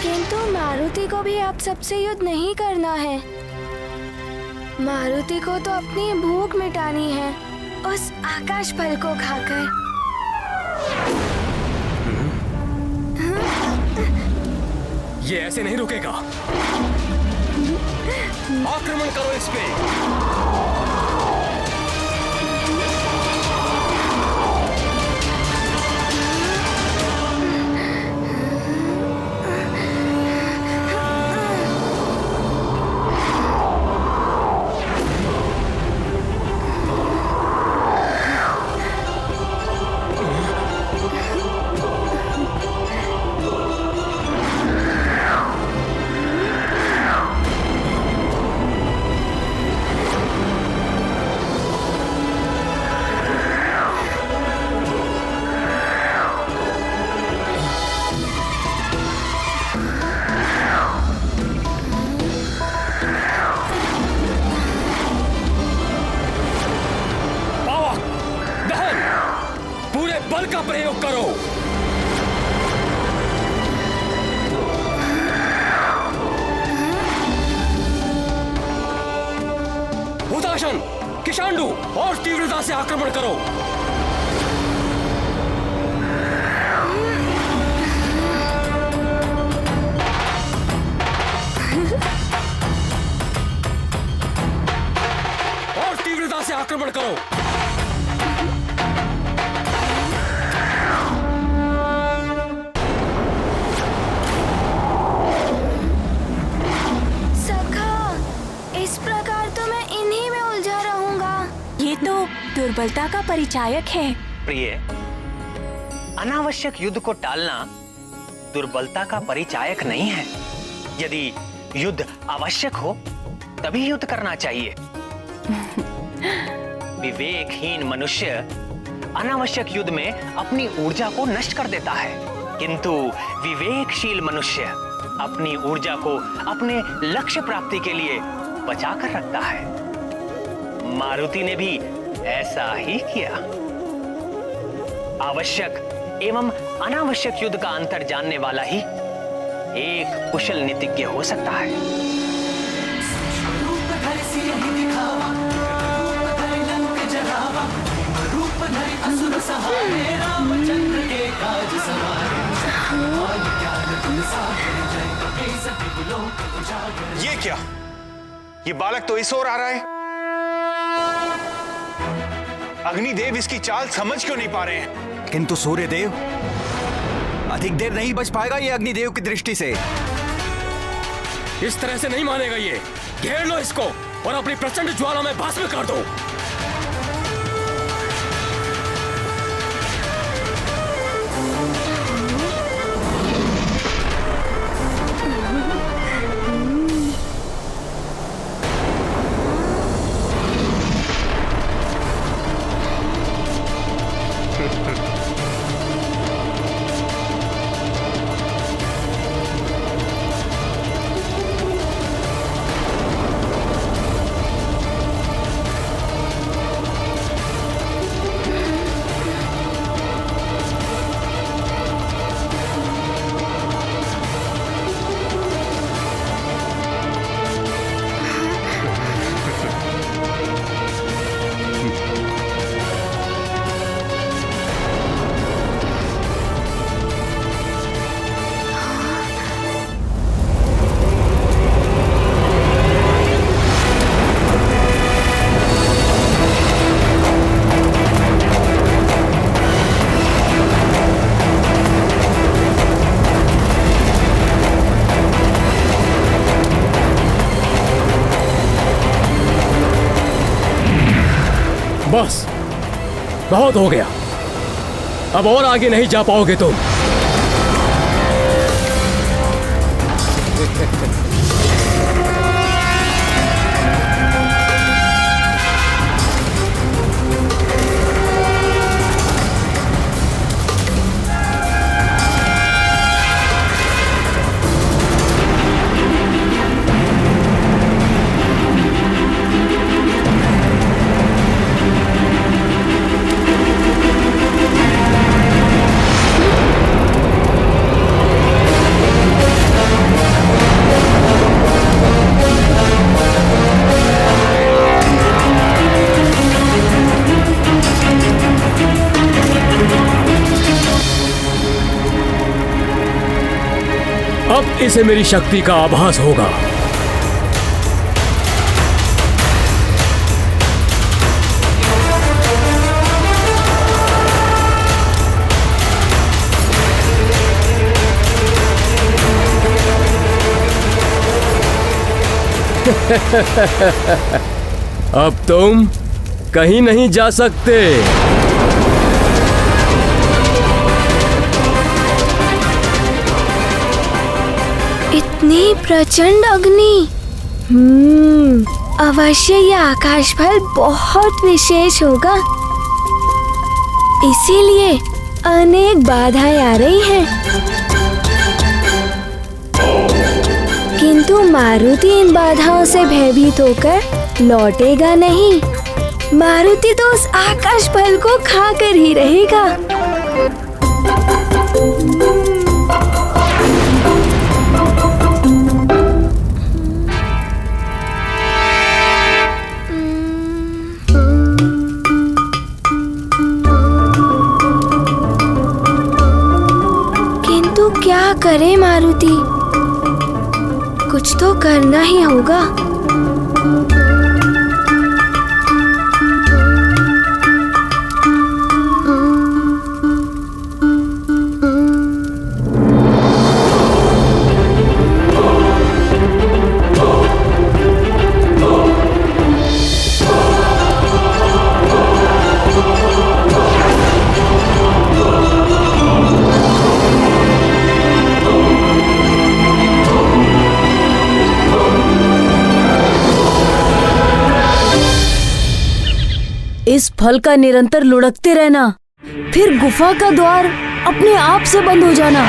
किंतु मारुति को भी अब सबसे युद्ध नहीं करना है। मारुति को तो अपनी भूख मिटानी है उस आकाश फल को खाकर। ये ऐसे नहीं रुकेगा। आक्रमण करो इस पे। बल का प्रयोग करो। हुताशन, किशांडू और तीव्रता से आक्रमण करो। और तीव्रता से आक्रमण करो। दुर्बलता का परिचायक है। प्रिय, अनावश्यक युद्ध को टालना दुर्बलता का परिचायक नहीं है। यदि युद्ध आवश्यक हो तभी युद्ध करना चाहिए। विवेकहीन मनुष्य अनावश्यक युद्ध में अपनी ऊर्जा को नष्ट कर देता है, किंतु विवेकशील मनुष्य अपनी ऊर्जा को अपने लक्ष्य प्राप्ति के लिए बचा कर रखता है। मारुति ने भी ऐसा ही किया। आवश्यक एवं अनावश्यक युद्ध का अंतर जानने वाला ही एक कुशल नीतिज्ञ हो सकता है। ये क्या? ये बालक तो इस ओर आ रहा है। अग्निदेव इसकी चाल समझ क्यों नहीं पा रहे हैं? किंतु सूर्यदेव, अधिक देर नहीं बच पाएगा ये अग्निदेव की दृष्टि से। इस तरह से नहीं मानेगा ये। घेर लो इसको और अपनी प्रचंड ज्वाला में भस्म कर दो। बस बहुत हो गया, अब और आगे नहीं जा पाओगे तुम। अब इसे मेरी शक्ति का आभास होगा। अब तुम कहीं नहीं जा सकते। इतनी प्रचंड अग्नि। अवश्य यह आकाश फल बहुत विशेष होगा, इसीलिए अनेक बाधाएं आ रही हैं। किंतु मारुति इन बाधाओं से भयभीत होकर लौटेगा नहीं। मारुति तो उस आकाश फल को खाकर ही रहेगा। किंतु क्या करे मारुति, कुछ तो करना ही होगा। इस फल का निरंतर लुढ़कते रहना, फिर गुफा का द्वार अपने आप से बंद हो जाना।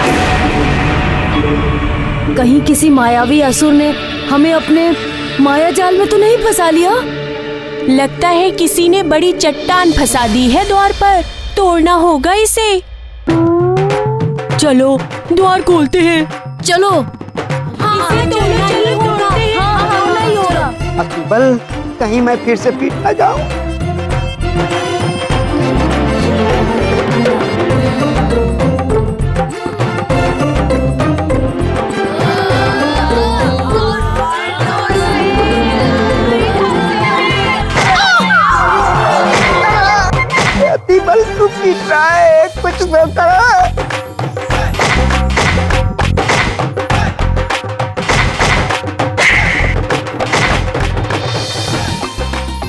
कहीं किसी मायावी असुर ने हमें अपने माया जाल में तो नहीं फंसा लिया? लगता है किसी ने बड़ी चट्टान फंसा दी है द्वार पर, तोड़ना होगा इसे। चलो द्वार खोलते हैं। चलो। अकबर, कहीं मैं फिर से पीट ना जाऊं। बल तू पीट रहा है, कुछ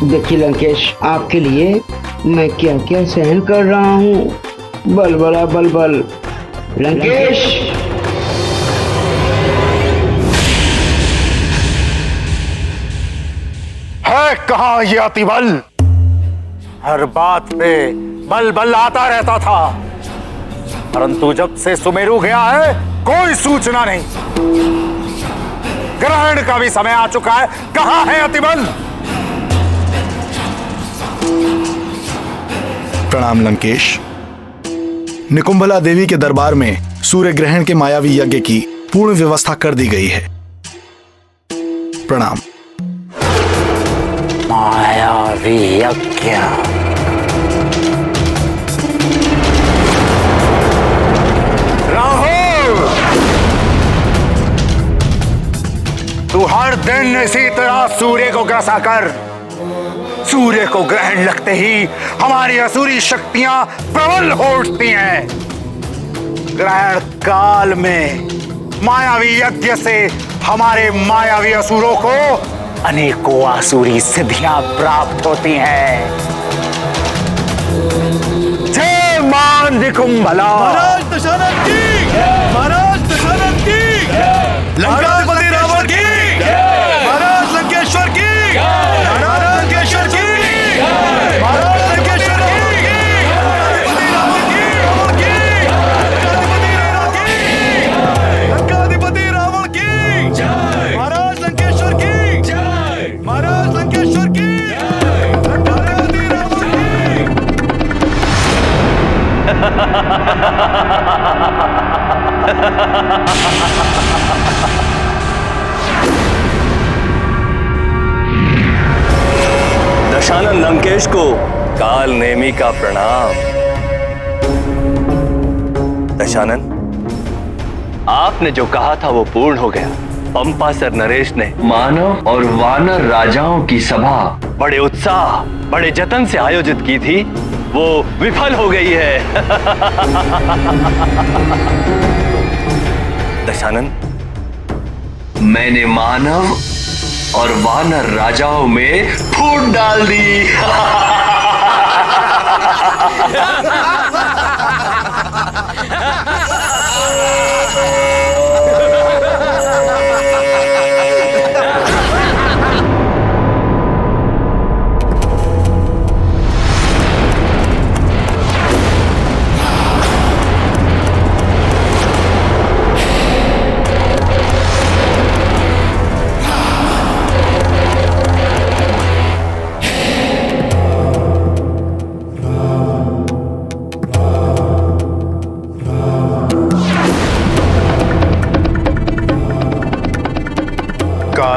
देखिए लंकेश, आपके लिए मैं क्या क्या सहन कर रहा हूँ। बल बड़ा बल बल। लंकेश, है कहाँ ये अतिबल? हर बात पे बल बल आता रहता था, परंतु जब से सुमेरु गया है कोई सूचना नहीं। ग्रहण का भी समय आ चुका है, कहाँ है अतिबल? प्रणाम लंकेश। निकुंभला देवी के दरबार में सूर्य ग्रहण के मायावी यज्ञ की पूर्ण व्यवस्था कर दी गई है। प्रणाम। मायावी यज्ञ? राहुल, तू हर दिन इसी तरह सूर्य को ग्रसा कर। सूर्य को ग्रहण लगते ही हमारी असुरी शक्तियां प्रबल हो उठती हैं। ग्रहण काल में मायावी यज्ञ से हमारे मायावी असुरों को अनेकों आसुरी सिद्धियां प्राप्त होती हैं। जय मां निकुंभला। महाराज दशानन की, महाराज दशानन की, लंकाधिपति रावण की, महाराज लंकेश्वर की, महाराज लंकेश्वर की, महाराज लंकेश्वर की, लंकाधिपति रावण की, महाराज लंकेश्वर की, महाराज लंकेश्वर की, लंकाधिपति रावण दशानन लंकेश को काल नेमी का प्रणाम। दशानन, आपने जो कहा था वो पूर्ण हो गया। पंपा सर नरेश ने मानव और वानर राजाओं की सभा बड़े उत्साह, बड़े जतन से आयोजित की थी, वो विफल हो गई है। दशानन, मैंने मानव और वानर राजाओं में फूट डाल दी।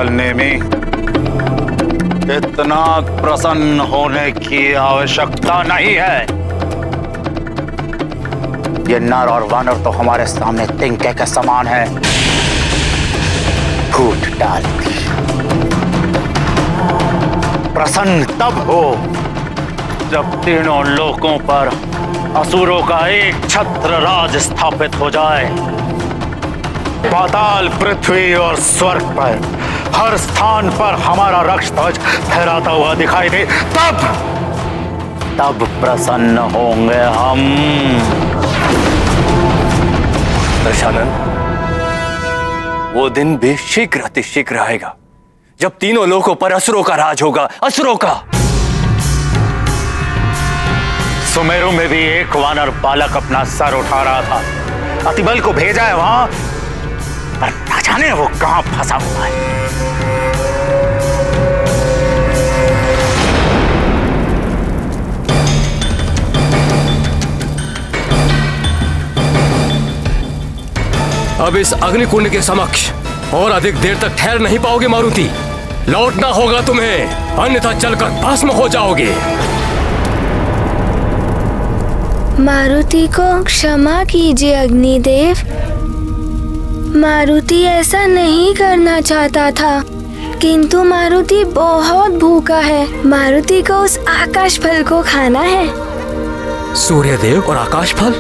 नेमी, इतना प्रसन्न होने की आवश्यकता नहीं है। ये नर और वानर तो हमारे सामने तिनके के समान है। फूट डाल दी। प्रसन्न तब हो जब तीनों लोकों पर असुरों का एक छत्र राज स्थापित हो जाए। पाताल, पृथ्वी और स्वर्ग पर हर स्थान पर हमारा रक्त ध्वज फहराता हुआ दिखाई दे, तब प्रसन्न होंगे हम। दशानन, वो दिन भी शीघ्र अतिशीघ्र आएगा जब तीनों लोकों पर असुरों का राज होगा। असुरों का। सुमेरु में भी एक वानर बालक अपना सर उठा रहा था। अतिबल को भेजा है वहां, पर न जाने वो कहां फंसा हुआ है। अब इस अग्निकुंड के समक्ष और अधिक देर तक ठहर नहीं पाओगे मारुति। लौटना होगा तुम्हें, अन्यथा चलकर भस्म हो जाओगे। मारुति को क्षमा कीजिए अग्निदेव। मारुति ऐसा नहीं करना चाहता था, किंतु मारुति बहुत भूखा है। मारुति को उस आकाश फल को खाना है। सूर्यदेव और आकाश फल?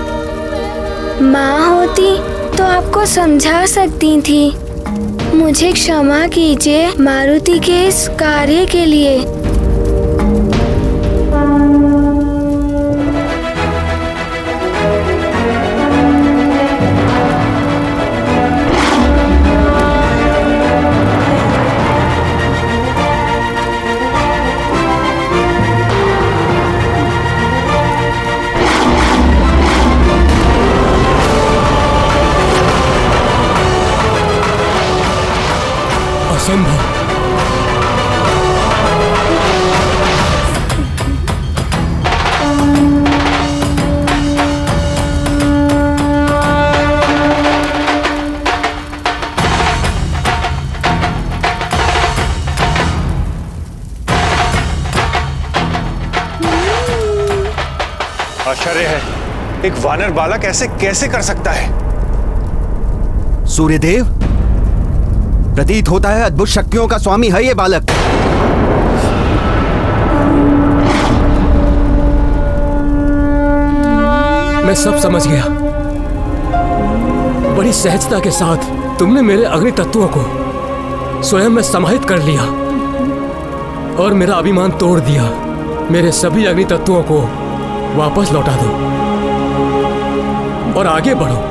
माँ होती तो आपको समझा सकती थी। मुझे क्षमा कीजिए मारुति के इस कार्य के लिए। असंभव। आश्चर्य है, एक वानर बालक ऐसे कैसे कर सकता है? सूर्यदेव, प्रतीत होता है अद्भुत शक्तियों का स्वामी है ये बालक। मैं सब समझ गया। बड़ी सहजता के साथ तुमने मेरे अग्नि तत्वों को स्वयं में समाहित कर लिया और मेरा अभिमान तोड़ दिया। मेरे सभी अग्नि तत्वों को वापस लौटा दो और आगे बढ़ो।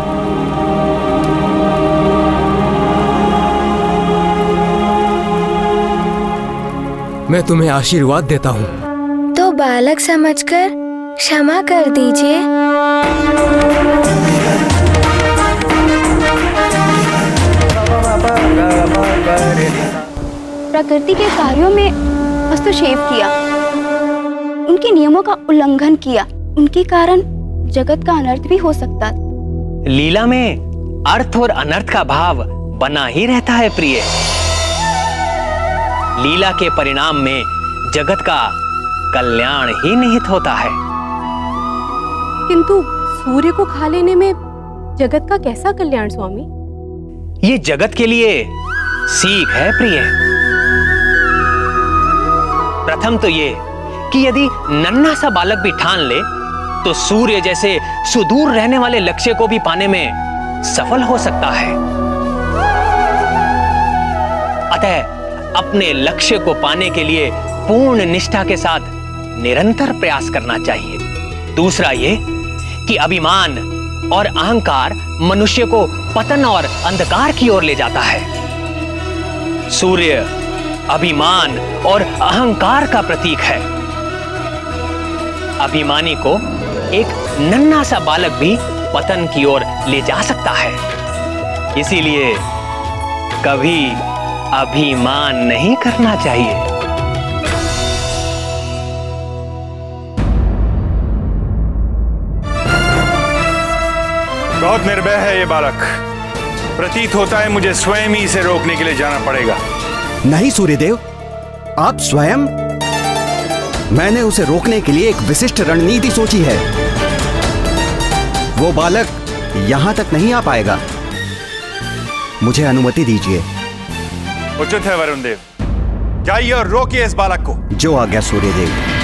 मैं तुम्हें आशीर्वाद देता हूँ। तो बालक समझकर क्षमा कर दीजिए। प्रकृति के कार्यों में हस्तक्षेप किया, उनके नियमों का उल्लंघन किया, उनके कारण जगत का अनर्थ भी हो सकता। लीला में अर्थ और अनर्थ का भाव बना ही रहता है प्रिय। लीला के परिणाम में जगत का कल्याण ही निहित होता है। किंतु सूर्य को खा लेने में जगत का कैसा कल्याण स्वामी? ये जगत के लिए सीख है प्रिय। प्रथम तो ये कि यदि नन्हा सा बालक भी ठान ले तो सूर्य जैसे सुदूर रहने वाले लक्ष्य को भी पाने में सफल हो सकता है। अतः अपने लक्ष्य को पाने के लिए पूर्ण निष्ठा के साथ निरंतर प्रयास करना चाहिए। दूसरा ये कि अभिमान और अहंकार मनुष्य को पतन और अंधकार की ओर ले जाता है। सूर्य अभिमान और अहंकार का प्रतीक है। अभिमानी को एक नन्हा सा बालक भी पतन की ओर ले जा सकता है। इसीलिए कभी अभिमान नहीं करना चाहिए। बहुत निर्भय है ये बालक। प्रतीत होता है मुझे स्वयं ही इसे रोकने के लिए जाना पड़ेगा। नहीं सूर्यदेव, आप स्वयं। मैंने उसे रोकने के लिए एक विशिष्ट रणनीति सोची है। वो बालक यहां तक नहीं आ पाएगा। मुझे अनुमति दीजिए। उचित है वरुण देव, जाइए और रोकिए इस बालक को। जो आज्ञा सूर्यदेव।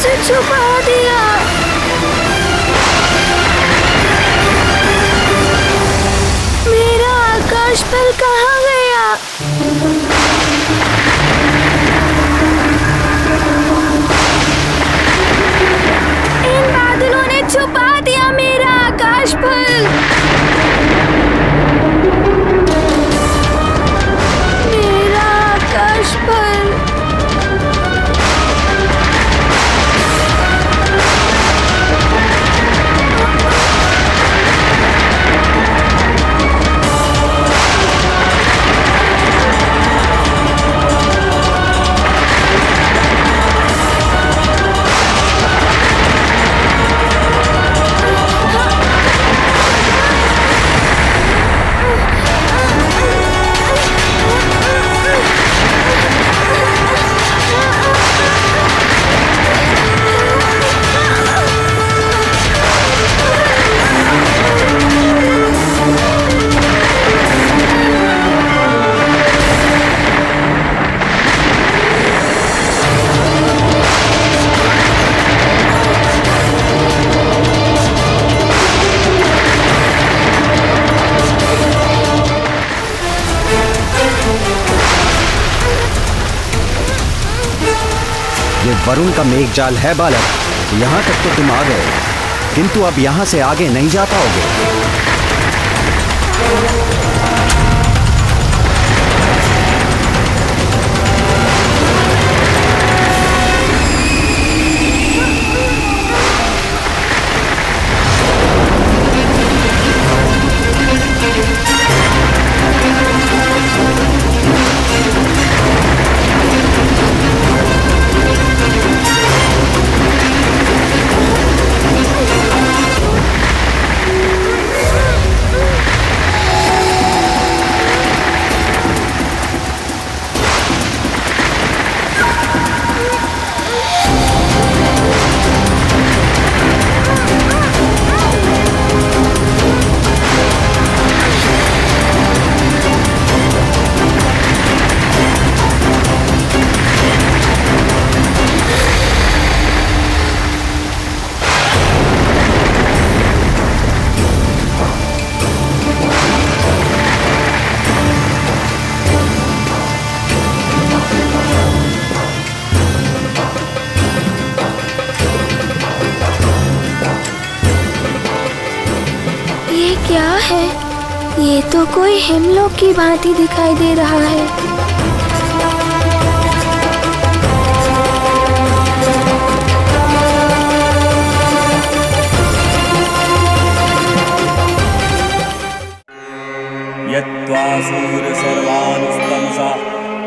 से छुपा दिया। मेरा आकाश पल कहाँ गया? इन बादलों ने छुपा दिया मेरा आकाश पल। मेरा आकाश पल। ये वरुण का मेघजाल है बालक। यहाँ तक तो तुम आ गए, किंतु अब यहाँ से आगे नहीं जा पाओगे। क्या है? ये तो कोई हिमलोक की भांति दिखाई दे रहा है। यत्त्वा सूर्यसर्वानुस्तमसा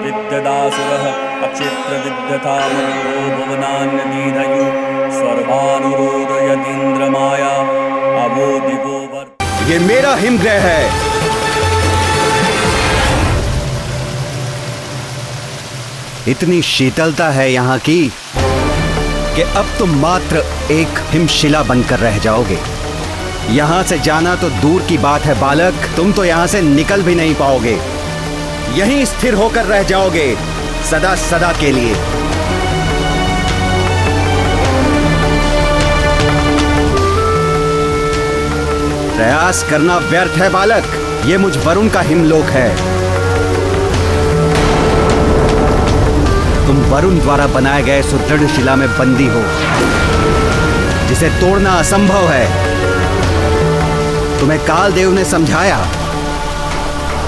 विद्यदासुरः अक्षित्र विद्यथा मुक्तो भुवनान्यदीधयु सर्वानुरोदयतीन्द्रमाया अवो दिवो वर्त। ये मेरा हिमग्रह है। इतनी शीतलता है यहाँ की कि अब तुम मात्र एक हिमशिला बनकर रह जाओगे। यहाँ से जाना तो दूर की बात है बालक, तुम तो यहाँ से निकल भी नहीं पाओगे। यहीं स्थिर होकर रह जाओगे सदा सदा के लिए। प्रयास करना व्यर्थ है बालक, ये मुझ वरुण का हिमलोक है। तुम वरुण द्वारा बनाए गए सुदृढ़ शिला में बंदी हो, जिसे तोड़ना असंभव है। तुम्हें कालदेव ने समझाया,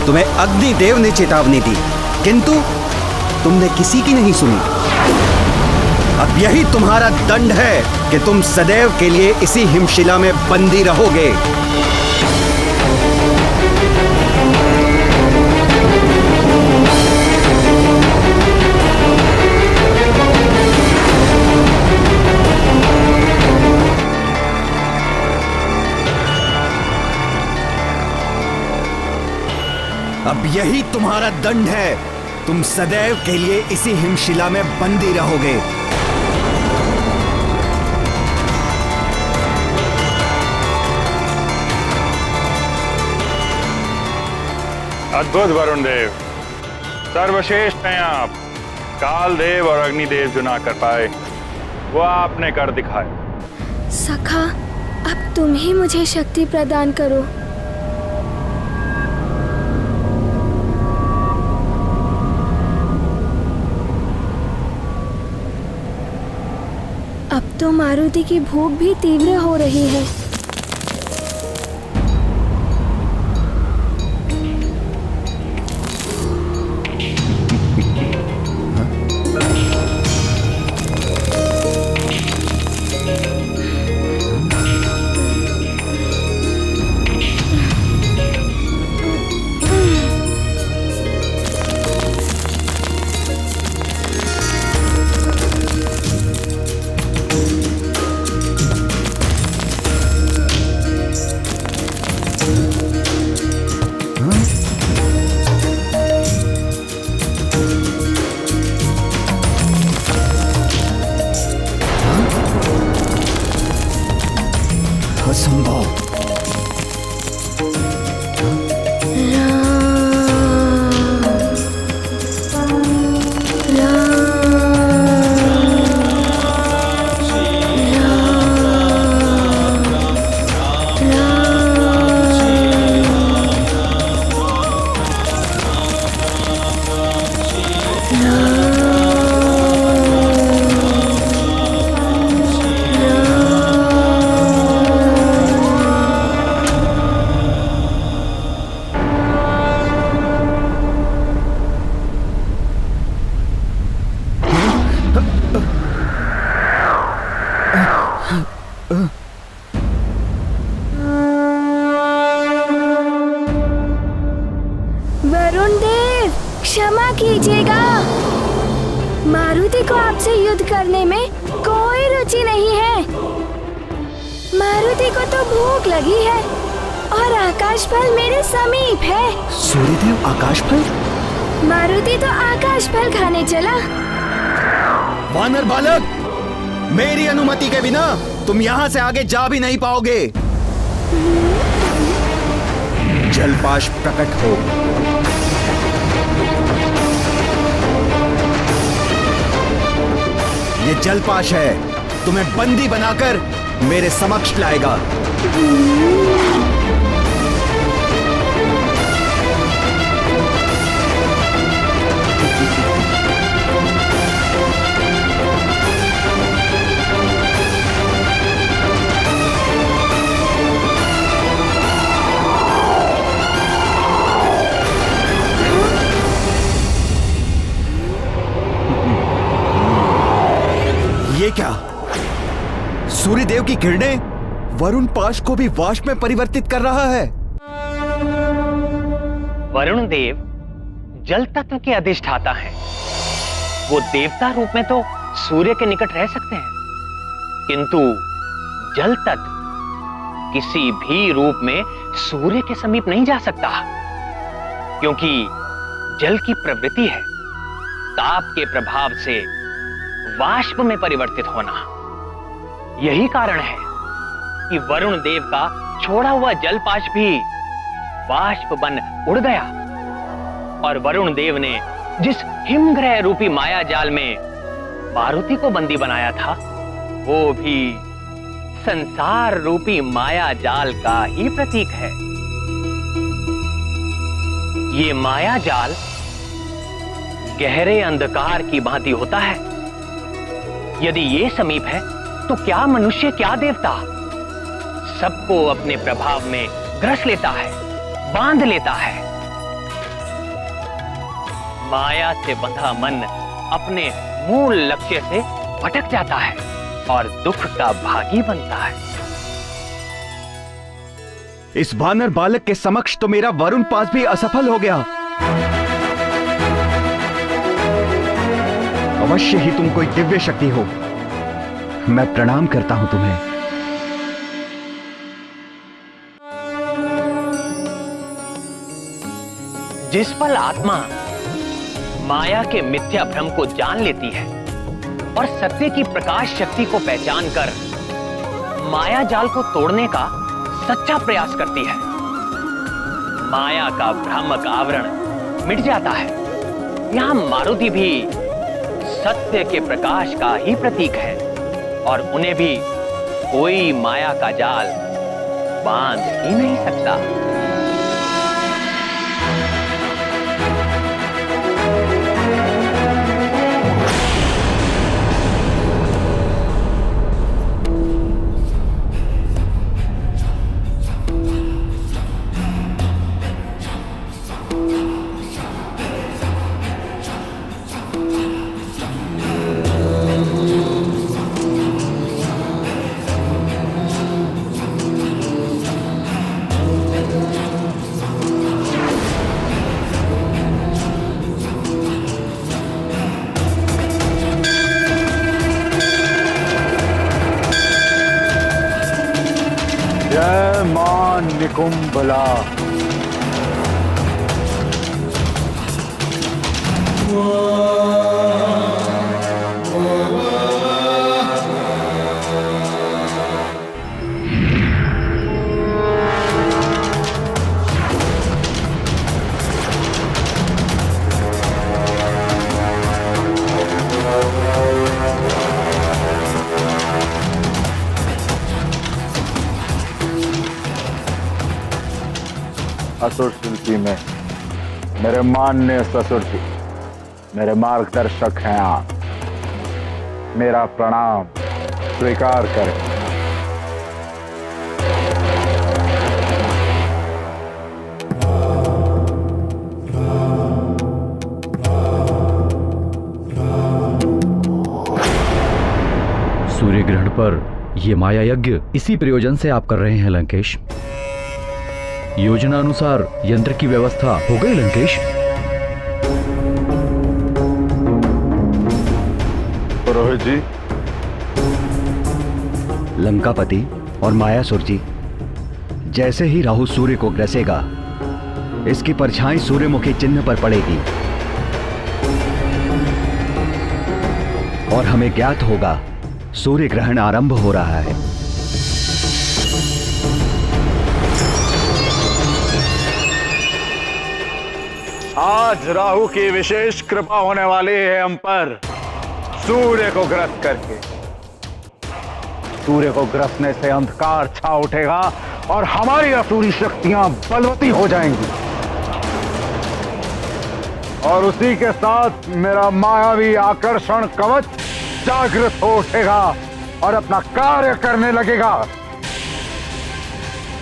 तुम्हें अग्निदेव ने चेतावनी दी, किंतु तुमने किसी की नहीं सुनी। अब यही तुम्हारा दंड है कि तुम सदैव के लिए इसी हिमशिला में बंदी रहोगे। अब यही तुम्हारा दंड है, तुम सदैव के लिए इसी हिमशिला में बंदी रहोगे। अद्भुत वरुण देव, सर्वश्रेष्ठ हैं आप। काल देव और अग्निदेव जो ना कर पाए, वो आपने कर दिखाया। सखा, अब तुम ही मुझे शक्ति प्रदान करो। अब तो मारुति की भूख भी तीव्र हो रही है। वरुण देव, क्षमा कीजिएगा। मारुति को आपसे युद्ध करने में कोई रुचि नहीं है। मारुति को तो भूख लगी है और आकाश फल मेरे समीप है। सूर्यदेव आकाश फल? मारुति तो आकाश फल खाने चला। वानर बालक, मेरी अनुमति के बिना तुम यहाँ से आगे जा भी नहीं पाओगे। जलपाश प्रकट हो। ये जलपाश है, तुम्हें बंदी बनाकर मेरे समक्ष लाएगा। ये क्या? सूर्यदेव की किरणें वरुण पाश को भी वाष्प में परिवर्तित कर रहा है। वरुण देव जल तत्व के अधिष्ठाता हैं। वो देवता रूप में तो सूर्य के निकट रह सकते हैं, किंतु जल तत्व किसी भी रूप में सूर्य के समीप नहीं जा सकता, क्योंकि जल की प्रवृत्ति है ताप के प्रभाव से वाष्प में परिवर्तित होना। यही कारण है कि वरुण देव का छोड़ा हुआ जलपाश भी वाष्प बन उड़ गया और वरुण देव ने जिस हिमग्रह रूपी माया जाल में मारुति को बंदी बनाया था, वो भी संसार रूपी माया जाल का ही प्रतीक है। ये माया जाल गहरे अंधकार की भांति होता है। यदि ये समीप है तो क्या मनुष्य क्या देवता, सबको अपने प्रभाव में ग्रस लेता है, बांध लेता है। माया से बंधा मन अपने मूल लक्ष्य से भटक जाता है और दुख का भागी बनता है। इस वानर बालक के समक्ष तो मेरा वरुण पास भी असफल हो गया। अवश्य ही तुम कोई दिव्य शक्ति हो। मैं प्रणाम करता हूं तुम्हें। जिस पल आत्मा माया के मिथ्या भ्रम को जान लेती है और सत्य की प्रकाश शक्ति को पहचान कर माया जाल को तोड़ने का सच्चा प्रयास करती है, माया का भ्रामक आवरण मिट जाता है। यहां मारुति भी सत्य के प्रकाश का ही प्रतीक है। और उन्हें भी कोई माया का जाल बांध ही नहीं सकता। जय मां निकुंभला। असुर शिल्पी में मेरे माननीय ससुर जी मेरे मार्गदर्शक हैं आप। मेरा प्रणाम स्वीकार करें। सूर्य ग्रहण पर यह माया यज्ञ इसी प्रयोजन से आप कर रहे हैं लंकेश। योजना अनुसार यंत्र की व्यवस्था हो गई लंकेश? पुरोहित जी। लंकापति और मायासुर जी, जैसे ही राहु सूर्य को ग्रसेगा इसकी परछाई सूर्यमुखी चिन्ह पर पड़ेगी और हमें ज्ञात होगा सूर्य ग्रहण आरंभ हो रहा है। आज राहु की विशेष कृपा होने वाली है हम पर, सूर्य को ग्रस्त करके। सूर्य को ग्रसने से अंधकार छा उठेगा और हमारी असुरी शक्तियां बलवती हो जाएंगी और उसी के साथ मेरा मायावी आकर्षण कवच जागृत हो उठेगा और अपना कार्य करने लगेगा।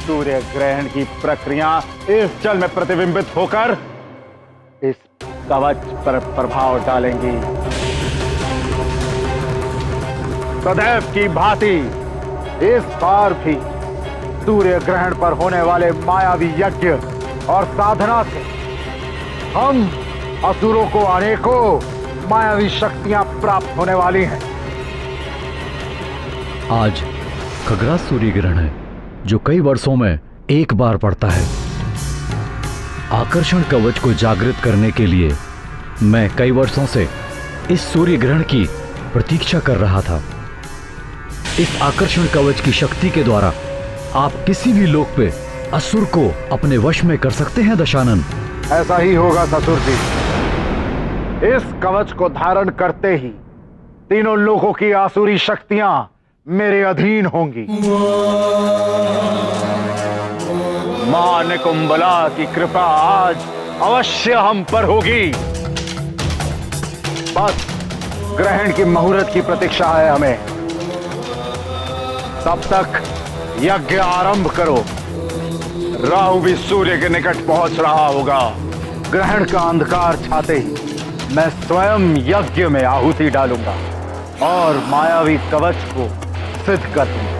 सूर्य ग्रहण की प्रक्रिया इस जल में प्रतिबिंबित होकर इस कवच पर प्रभाव डालेंगी। सदैव की भांति इस बार भी सूर्य ग्रहण पर होने वाले मायावी यज्ञ और साधना से हम असुरों को अनेकों मायावी शक्तियां प्राप्त होने वाली हैं। आज खगरा सूर्य ग्रहण है जो कई वर्षों में एक बार पड़ता है। आकर्षण कवच को जागृत करने के लिए मैं कई वर्षों से इस सूर्य ग्रहण की प्रतीक्षा कर रहा था। इस आकर्षण कवच की शक्ति के द्वारा आप किसी भी लोक पे असुर को अपने वश में कर सकते हैं दशानन। ऐसा ही होगा ससुर जी। इस कवच को धारण करते ही तीनों लोगों की आसुरी शक्तियां मेरे अधीन होंगी। मां निकुंभला की कृपा आज अवश्य हम पर होगी। बस ग्रहण की मुहूर्त की प्रतीक्षा है हमें। तब तक यज्ञ आरंभ करो। राहु भी सूर्य के निकट पहुंच रहा होगा। ग्रहण का अंधकार छाते ही मैं स्वयं यज्ञ में आहुति डालूंगा और मायावी कवच को सिद्ध कर दूंगा।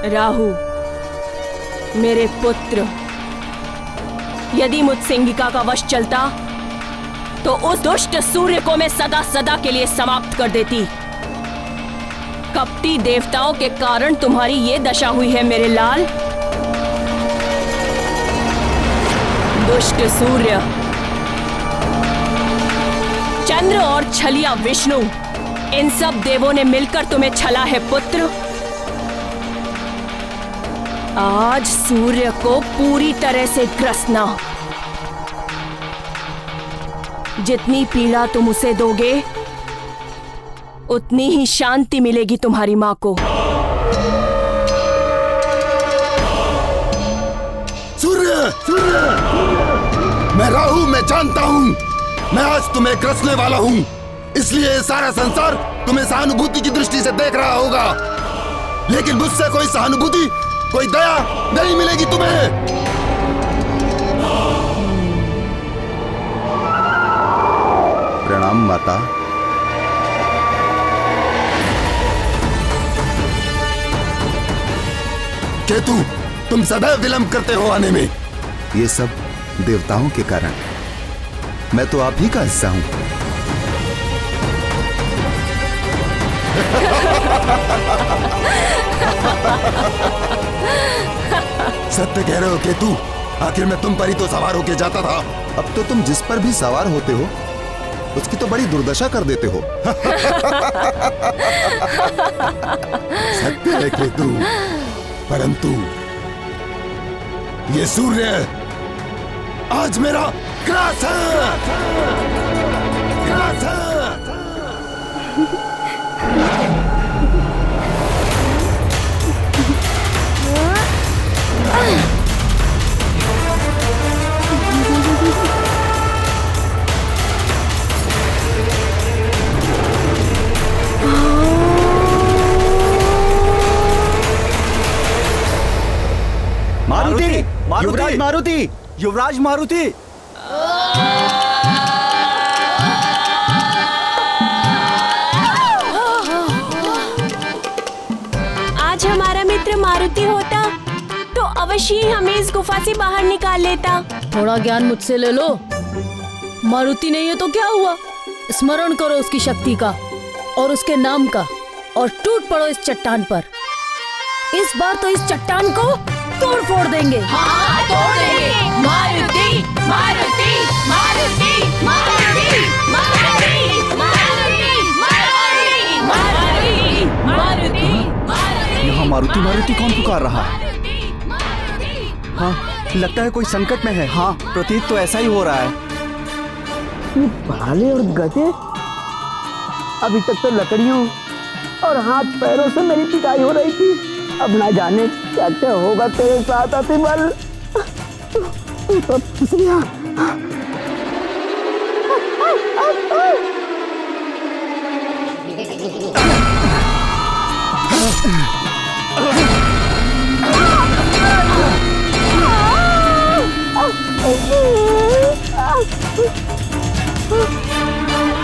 राहु, मेरे पुत्र, यदि मुझ सिंहिका का वश चलता तो उस दुष्ट सूर्य को मैं सदा सदा के लिए समाप्त कर देती। कपटी देवताओं के कारण तुम्हारी ये दशा हुई है मेरे लाल। दुष्ट सूर्य, चंद्र और छलिया विष्णु, इन सब देवों ने मिलकर तुम्हें छला है पुत्र। आज सूर्य को पूरी तरह से ग्रसना। जितनी पीड़ा तुम उसे दोगे उतनी ही शांति मिलेगी तुम्हारी मां को। सूर्य, सूर्य, मैं राहु, मैं जानता हूं, मैं आज तुम्हें ग्रसने वाला हूं, इसलिए सारा संसार तुम्हें सहानुभूति की दृष्टि से देख रहा होगा, लेकिन मुझसे कोई सहानुभूति, कोई दया नहीं मिलेगी तुम्हें। प्रणाम माता। केतु, तुम सदैव विलंब करते हो आने में। ये सब देवताओं के कारण, मैं तो आप ही का हिस्सा हूं। सत्य कह रहे हो केतु, आखिर मैं तुम पर ही तो सवार होके जाता था। अब तो तुम जिस पर भी सवार होते हो उसकी तो बड़ी दुर्दशा कर देते हो। सत्य है केतु, परंतु ये सूर्य आज मेरा ग्रास है, ग्रास है। मारुति, युवराज मारुति, युवराज मारुति। आज हमारा मित्र मारुति होता तो अवश्य ही हमें इस गुफा से बाहर निकाल लेता। थोड़ा ज्ञान मुझसे ले लो। मारुति नहीं है तो क्या हुआ, स्मरण करो उसकी शक्ति का और उसके नाम का और टूट पड़ो इस चट्टान पर। इस बार तो इस चट्टान को तोड़ फोड़ देंगे। हाँ, तोड़ देंगे। मारुति, मारुति, मारुति, मारुति, मारुति, मारुति, मारुति, मारुति, मारुति। यहाँ मारुति मारुति कौन पुकार रहा है? हाँ, लगता है कोई संकट में है। हाँ, प्रतीत तो ऐसा ही हो रहा है। ये भाले और गधे अभी तक तो लकड़ियों और हाथ पैरों से मेरी पिटाई हो रही थी, अब ना जाने क्या क्या होगा तेरे साथ अतिबल। तू तो फंस गया।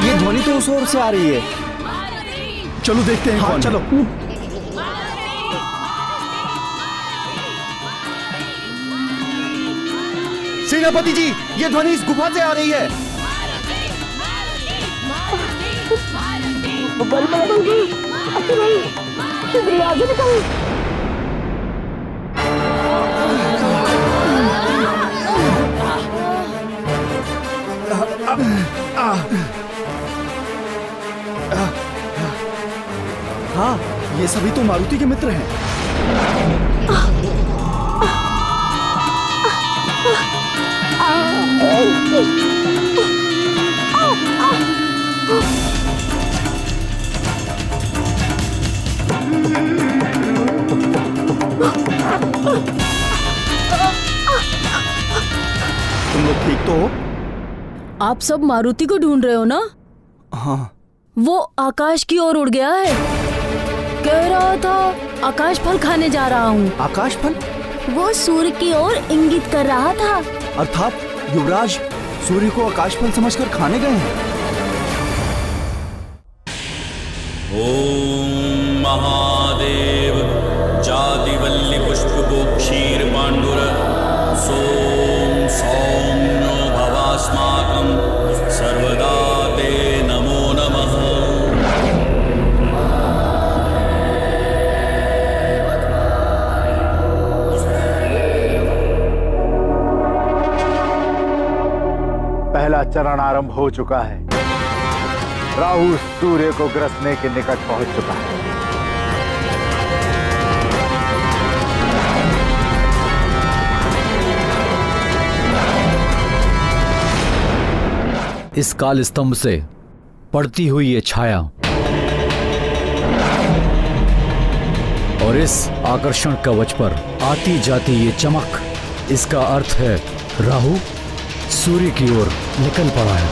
ये ध्वनि तो उस ओर से आ रही है। चलो देखते हैं। हाँ, कौन चलो। सेनापति जी, ये ध्वनि इस गुफा से आ रही है। आगे निकल। हाँ, ये सभी तो मारुति के मित्र हैं। तुम लोग ठीक तो हो? आप सब मारुति को ढूंढ रहे हो ना? हाँ। वो आकाश की ओर उड़ गया है। कह रहा था आकाश फल खाने जा रहा हूँ। आकाश फल? वो सूर्य की ओर इंगित कर रहा था। अर्थात युवराज सूर्य को आकाश फल समझकर खाने गए हैं। ओम महादेव जातिवल्ली पुष्पको क्षीर पांडुर सोम सौम्यो भवास्माकं सर्वदा ते नमो नमः। चरण आरंभ हो चुका है। राहु सूर्य को ग्रसने के निकट पहुंच चुका है। इस काल स्तंभ से पड़ती हुई ये छाया और इस आकर्षण कवच पर आती जाती ये चमक, इसका अर्थ है राहु सूर्य की ओर निकल पड़ा है।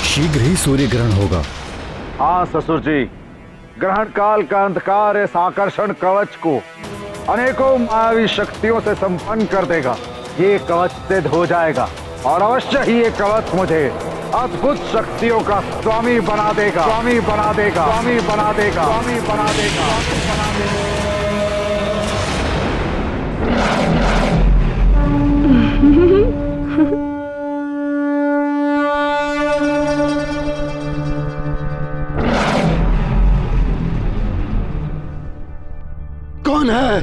शीघ्र ही सूर्य ग्रहण होगा। हाँ ससुर जी, ग्रहण काल का अंधकार इस आकर्षण कवच को अनेकों मायावी शक्तियों से संपन्न कर देगा। ये कवच सिद्ध हो जाएगा और अवश्य ही ये कवच मुझे अद्भुत शक्तियों का स्वामी बना देगा, स्वामी बना देगा, स्वामी बना देगा, स्वामी बना देगा, बना देगा। कौन है?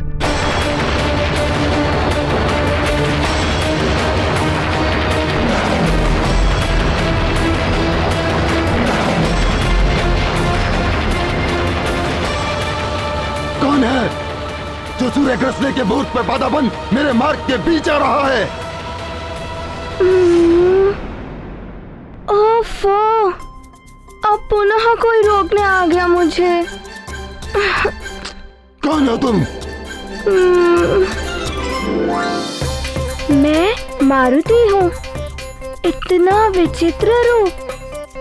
कौन है जो सूर्य ग्रसने के मुहूर्त पे बाधा बन मेरे मार्ग के बीच आ रहा है? ओफो, अब पुनः कोई रोकने आ गया मुझे। कौन हो तुम? मैं मारुति हूँ। इतना विचित्र रूप।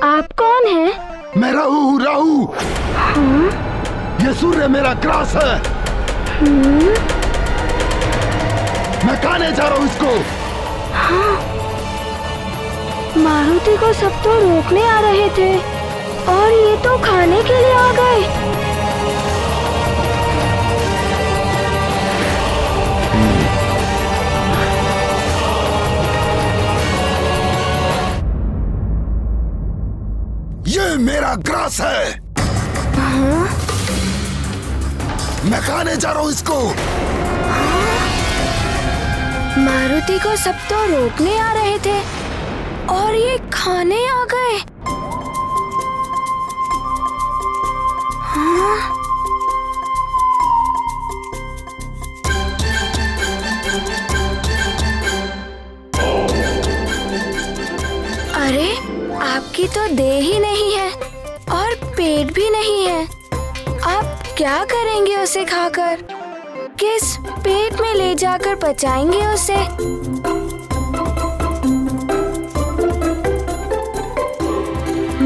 आप कौन हैं? मैं राहु हूँ, राहु। हाँ? ये सूर्य मेरा ग्रास है। मैं खाने जा रहा हूँ इसको। हाँ? मारुति को सब तो रोकने आ रहे थे और ये तो खाने के लिए आ गए। ये मेरा ग्रास है। हाँ? मैं खाने जा रहा हूँ इसको। मारुति को सब तो रोकने आ रहे थे और ये खाने आ गए। हाँ? अरे, आपकी तो देह ही नहीं है और पेट भी नहीं है। आप क्या करेंगे उसे खाकर? किस पेट में ले जाकर पचाएंगे उसे?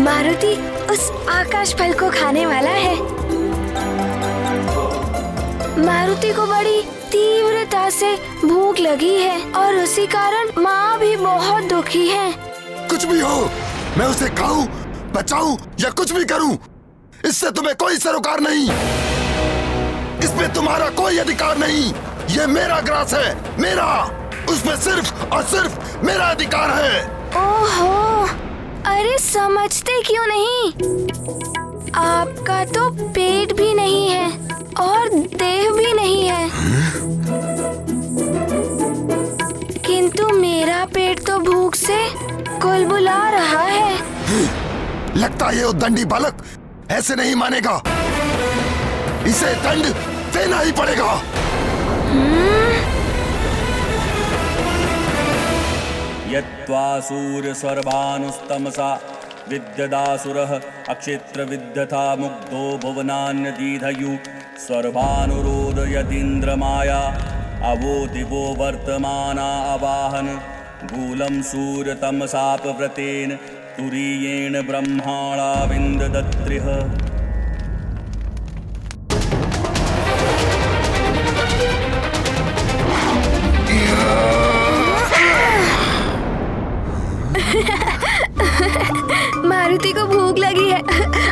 मारुति उस आकाश फल को खाने वाला है। मारुति को बड़ी तीव्रता से भूख लगी है और उसी कारण माँ भी बहुत दुखी है। कुछ भी हो, मैं उसे खाऊं, बचाऊं या कुछ भी करूं, इससे तुम्हें कोई सरोकार नहीं। इसमें तुम्हारा कोई अधिकार नहीं। ये मेरा ग्रास है, मेरा। उसमें सिर्फ और सिर्फ मेरा अधिकार है। ओहो, अरे समझते क्यों नहीं? आपका तो पेट भी नहीं है और देह भी नहीं है। किंतु मेरा पेट तो भूख से कुलबुला रहा है। लगता है ये उद्दंडी बालक ऐसे नहीं मानेगा। इसे दंड देना ही पड़ेगा। यत्वा सूर्य सर्वानुस्तमसा विद्यदासुरः अक्षेत्र विद्यथा मुग्धो भुवनान्यदीधयु सर्वानुरोध यदीन्द्रमाया अवो दिवो वर्तमाना अवाहन गूलं सूर्यतमसापव्रतेन तुरीयेण ब्रह्माणा विन्ददत्रिः। मारुति को भूख लगी है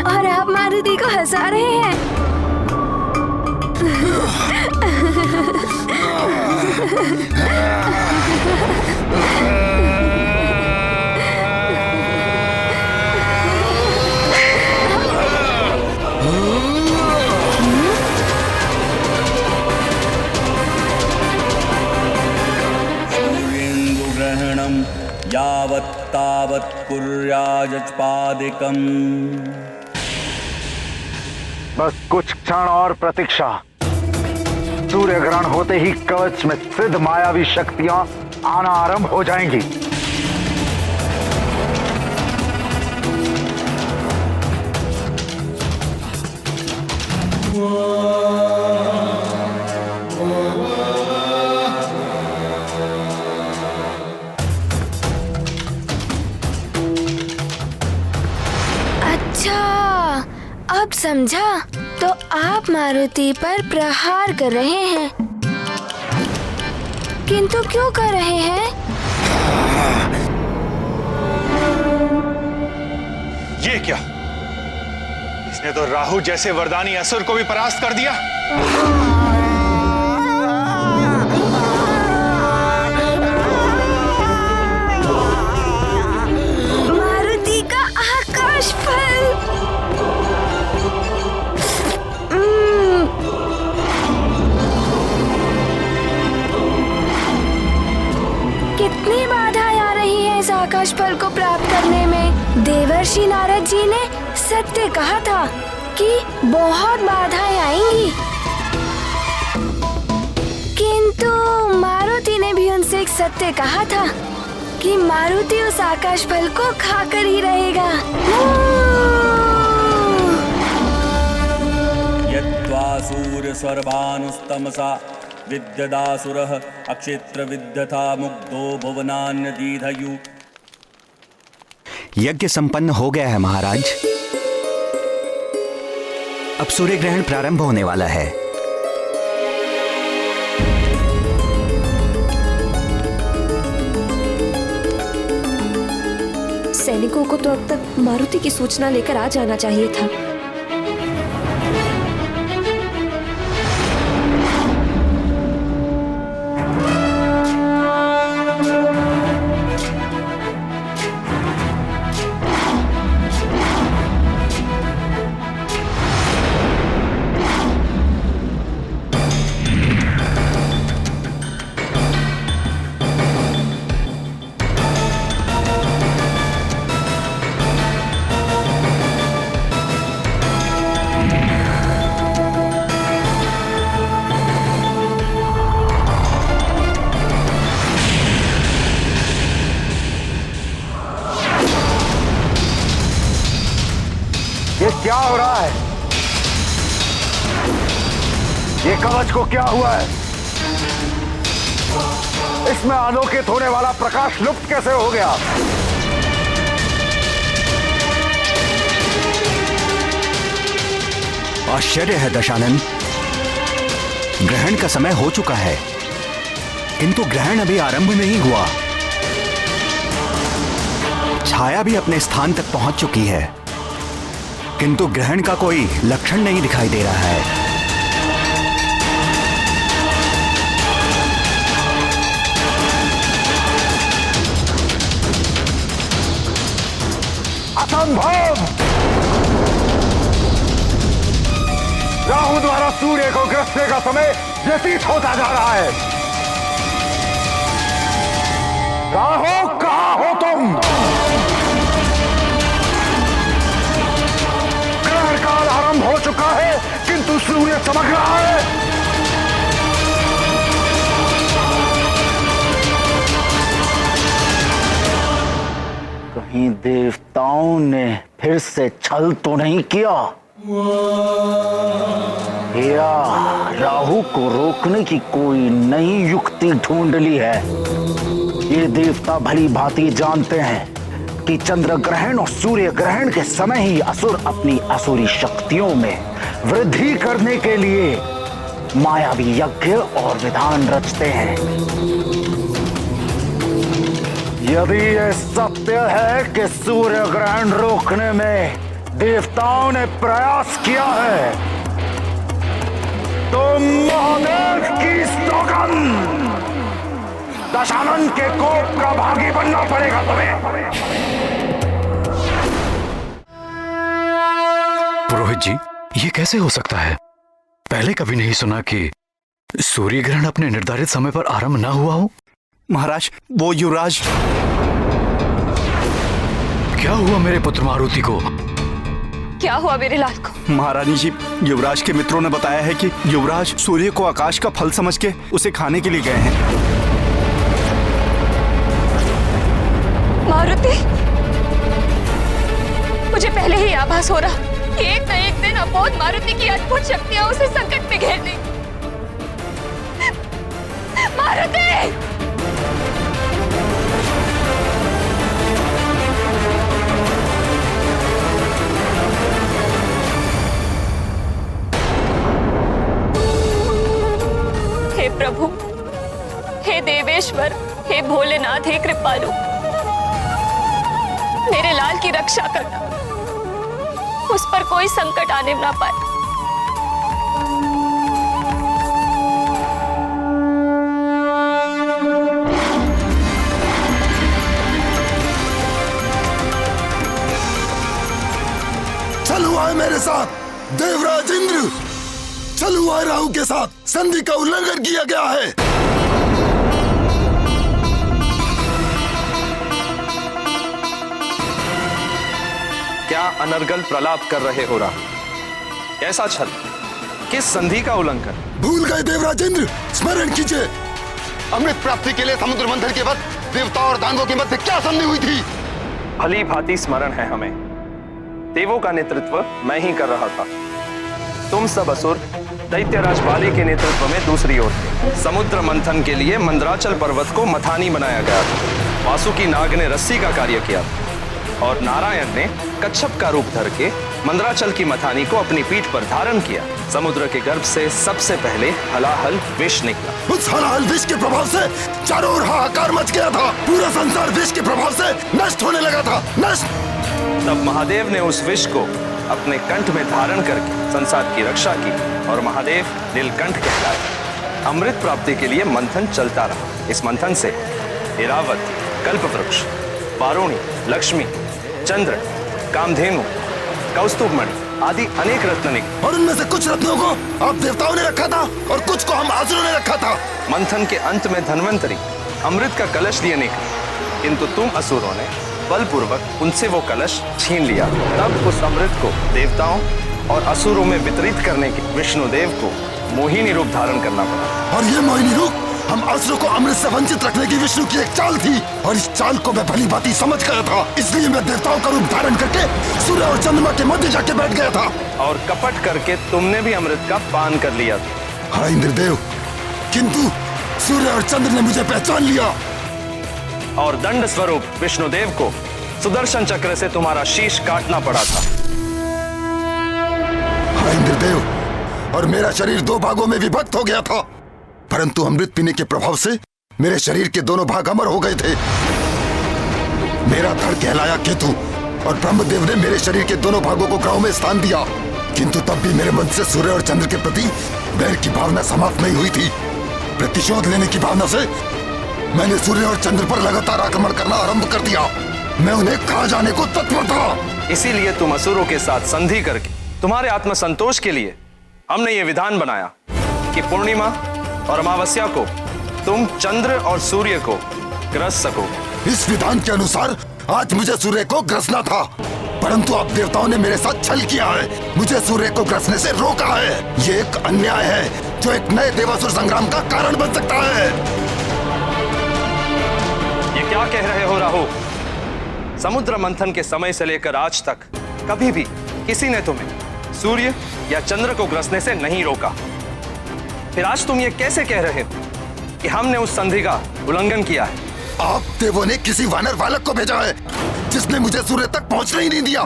और आप मारुति को हंसा रहे हैं। सूर्येन्दुग्रहणं यावत् कुर्याजपादिकम्। बस कुछ क्षण और प्रतीक्षा। सूर्य ग्रहण होते ही कवच में सिद्ध मायावी शक्तियां आना आरंभ हो जाएंगी। अच्छा, अब समझा। तो आप मारुति पर प्रहार कर रहे हैं, किंतु क्यों कर रहे हैं? ये क्या? इसने तो राहु जैसे वरदानी असुर को भी परास्त कर दिया। मारुति का आकाश फल। कितनी बाधाएं आ रही हैं इस आकाश फल को प्राप्त करने में। देवर्षि नारद जी ने सत्य कहा था कि बहुत बाधाएं आएंगी, किंतु मारुति ने भी उनसे एक सत्य कहा था कि मारुति उस आकाश फल को खाकर ही रहेगा। यत्वा सूर्य सर्वानुस्तमसा विद्यदासुरः अक्षेत्र विद्यथा मुग्धो भुवनान्यदीधयु। यज्ञ संपन्न हो गया है महाराज। अब सूर्य ग्रहण प्रारंभ होने वाला है। सैनिकों को तो अब तक मारुति की सूचना लेकर आ जाना चाहिए था। ये क्या हो रहा है? ये कवच को क्या हुआ है? इसमें आलोकित होने वाला प्रकाश लुप्त कैसे हो गया? आश्चर्य है दशानन, ग्रहण का समय हो चुका है, किंतु ग्रहण अभी आरंभ नहीं हुआ। छाया भी अपने स्थान तक पहुंच चुकी है, किंतु ग्रहण का कोई लक्षण नहीं दिखाई दे रहा है। असंभव! राहु द्वारा सूर्य को ग्रसने का समय व्यतीत होता जा रहा है। राहु, कहां हो तुम? ग्रहण काल आरंभ हो चुका है, किंतु सूर्य चमक रहा है। कहीं देवताओं ने फिर से छल तो नहीं किया? या राहु को रोकने की कोई नई युक्ति ढूंढ ली है? ये देवता भली भांति जानते हैं कि चंद्र ग्रहण और सूर्य ग्रहण के समय ही असुर अपनी असुरी शक्तियों में वृद्धि करने के लिए मायावी यज्ञ और विधान रचते हैं। यदि यह सत्य है कि सूर्य ग्रहण रोकने में देवताओं ने प्रयास किया है, तो महादेव की सौगंध, दशानन के कोप का भागी बनना पड़ेगा तुम्हें। पुरोहित जी, ये कैसे हो सकता है? पहले कभी नहीं सुना कि सूर्य ग्रहण अपने निर्धारित समय पर आरंभ ना हुआ हो। महाराज, वो युवराज क्या हुआ मेरे पुत्र मारुति को? क्या हुआ मेरे लाल को? महारानी जी, युवराज के मित्रों ने बताया है कि युवराज सूर्य को आकाश का फल समझ के उसे खाने के लिए गए हैं। मारुति, मुझे पहले ही आभास हो रहा कि एक न एक दिन अबोध मारुति की अद्भुत शक्तियां उसे संकट में घेर देंगी। मारुति! हे प्रभु, हे देवेश्वर, हे भोलेनाथ, हे कृपालु, मेरे लाल की रक्षा करना, उस पर कोई संकट आने ना पाए। चलो आए मेरे साथ देवराज इंद्र, चलो आए राहु के साथ, संधि का उल्लंघन किया गया है। क्या अनर्गल प्रलाप कर रहे हो राहु? कैसा छल? किस संधि का उल्लंघन? भूल गए देवराज इंद्र, स्मरण कीजिए। अमृत प्राप्ति के लिए समुद्र मंथन के वक्त देवताओं और दानवों के मध्य क्या संधि हुई थी? भली भांति स्मरण है हमें। देवों का नेतृत्व मैं ही कर रहा था। तुम सब असुर दैत्यराज बाली के नेतृत्व में दूसरी ओर थे। समुद्र मंथन के लिए मंदराचल पर्वत को मथानी बनाया गया था। वासुकी नाग ने रस्सी का कार्य किया और नारायण ने कच्छप का रूप धर के मंदराचल की मथानी को अपनी पीठ पर धारण किया। समुद्र के गर्भ से सबसे पहले हलाहल विष निकला। उस हलाहल विष के प्रभाव से चारों ओर हाहाकार मच गया था। पूरा संसार विष के प्रभाव से नष्ट होने लगा था। नष्ट। तब महादेव ने उस विष को अपने कंठ में धारण करके संसार की रक्षा की और महादेव नीलकंठ कहलाए। अमृत प्राप्ति के लिए मंथन चलता रहा। इस मंथन से ऐरावत, कल्पवृक्ष, वारुणी, लक्ष्मी, चंद्र, कामधेनु, कौस्तुभमणि आदि अनेक रत्न निकले। और उनमें से कुछ रत्नों को आप देवताओं ने रखा था और कुछ को हम असुरों ने रखा था। मंथन के अंत में धन्वंतरी अमृत का कलश लिए निकले, किंतु तुम असुरों ने बलपूर्वक उनसे वो कलश छीन लिया। तब उस अमृत को देवताओं और असुरों में वितरित करने के विष्णुदेव को मोहिनी रूप धारण करना पड़ा। और ये मोहिनी रूप हम असुरों को अमृत से वंचित रखने की विष्णु की एक चाल थी, और इस चाल को मैं भली भांति समझ गया था। इसलिए मैं देवताओं का रूप धारण करके सूर्य और चंद्रमा के मध्य जाके बैठ गया था। और कपट करके तुमने भी अमृत का पान कर लिया था। हाँ इंद्रदेव, किंतु सूर्य और चंद्र ने मुझे पहचान लिया और दंड स्वरूप विष्णुदेव को सुदर्शन चक्र से तुम्हारा शीश काटना पड़ा था। हाँ इंद्रदेव, और मेरा शरीर दो भागों में विभक्त हो गया था, परंतु अमृत पीने के प्रभाव से मेरे शरीर के दोनों भाग अमर हो गए थे। मेरा धड़ कहलाया केतु और ब्रह्मदेव ने मेरे शरीर के दोनों भागों को ग्रहों में स्थान दिया, किंतु तब भी मेरे मन से सूर्य और चंद्र के प्रति बैर की भावना समाप्त नहीं हुई थी। प्रतिशोध लेने की भावना से मैंने सूर्य और चंद्र पर लगातार आक्रमण करना आरंभ कर दिया। मैं उन्हें खा जाने को तत्पर था। इसीलिए तुम असुरों के साथ संधि करके तुम्हारे आत्मसंतोष के लिए हमने ये विधान बनाया कि पूर्णिमा और अमावस्या को तुम चंद्र और सूर्य को ग्रस सको। इस विधान के अनुसार आज मुझे सूर्य को ग्रसना था, परंतु अब देवताओं ने मेरे साथ छल किया है, मुझे सूर्य को ग्रसने से रोका है। ये एक अन्याय है जो एक नए देवासुर संग्राम का कारण बन सकता है। ये क्या कह रहे हो राहु? समुद्र मंथन के समय से लेकर आज तक कभी भी किसी ने तुम्हें सूर्य या चंद्र को ग्रसने से नहीं रोका। फिर आज तुम ये कैसे कह रहे हो कि हमने उस संधि का उल्लंघन किया है? आप देवों ने किसी वानर बालक को भेजा है जिसने मुझे सूर्य तक पहुंचने ही नहीं दिया।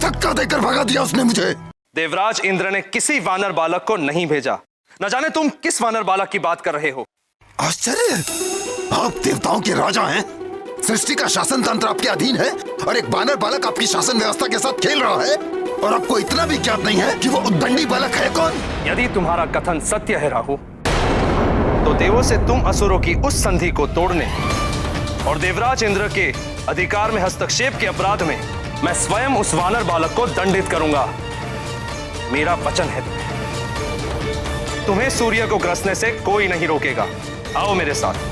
धक्का देकर भगा दिया उसने मुझे। देवराज इंद्र ने किसी वानर बालक को नहीं भेजा। न जाने तुम किस वानर बालक की बात कर रहे हो। आश्चर्य, आप देवताओं के राजा हैं, सृष्टि का शासन तंत्र आपके अधीन है, और एक वानर बालक आपकी शासन व्यवस्था के साथ खेल रहा है, और आपको इतना भी ज्ञात नहीं है कि वो उद्दंडी बालक है कौन? यदि तुम्हारा कथन सत्य है राहु, तो देवों से तुम असुरों की उस संधि को तोड़ने और देवराज इंद्र के अधिकार में हस्तक्षेप के अपराध में मैं स्वयं उस वानर बालक को दंडित करूंगा। मेरा वचन है तुम्हें सूर्य को ग्रसने से कोई नहीं रोकेगा। आओ मेरे साथ।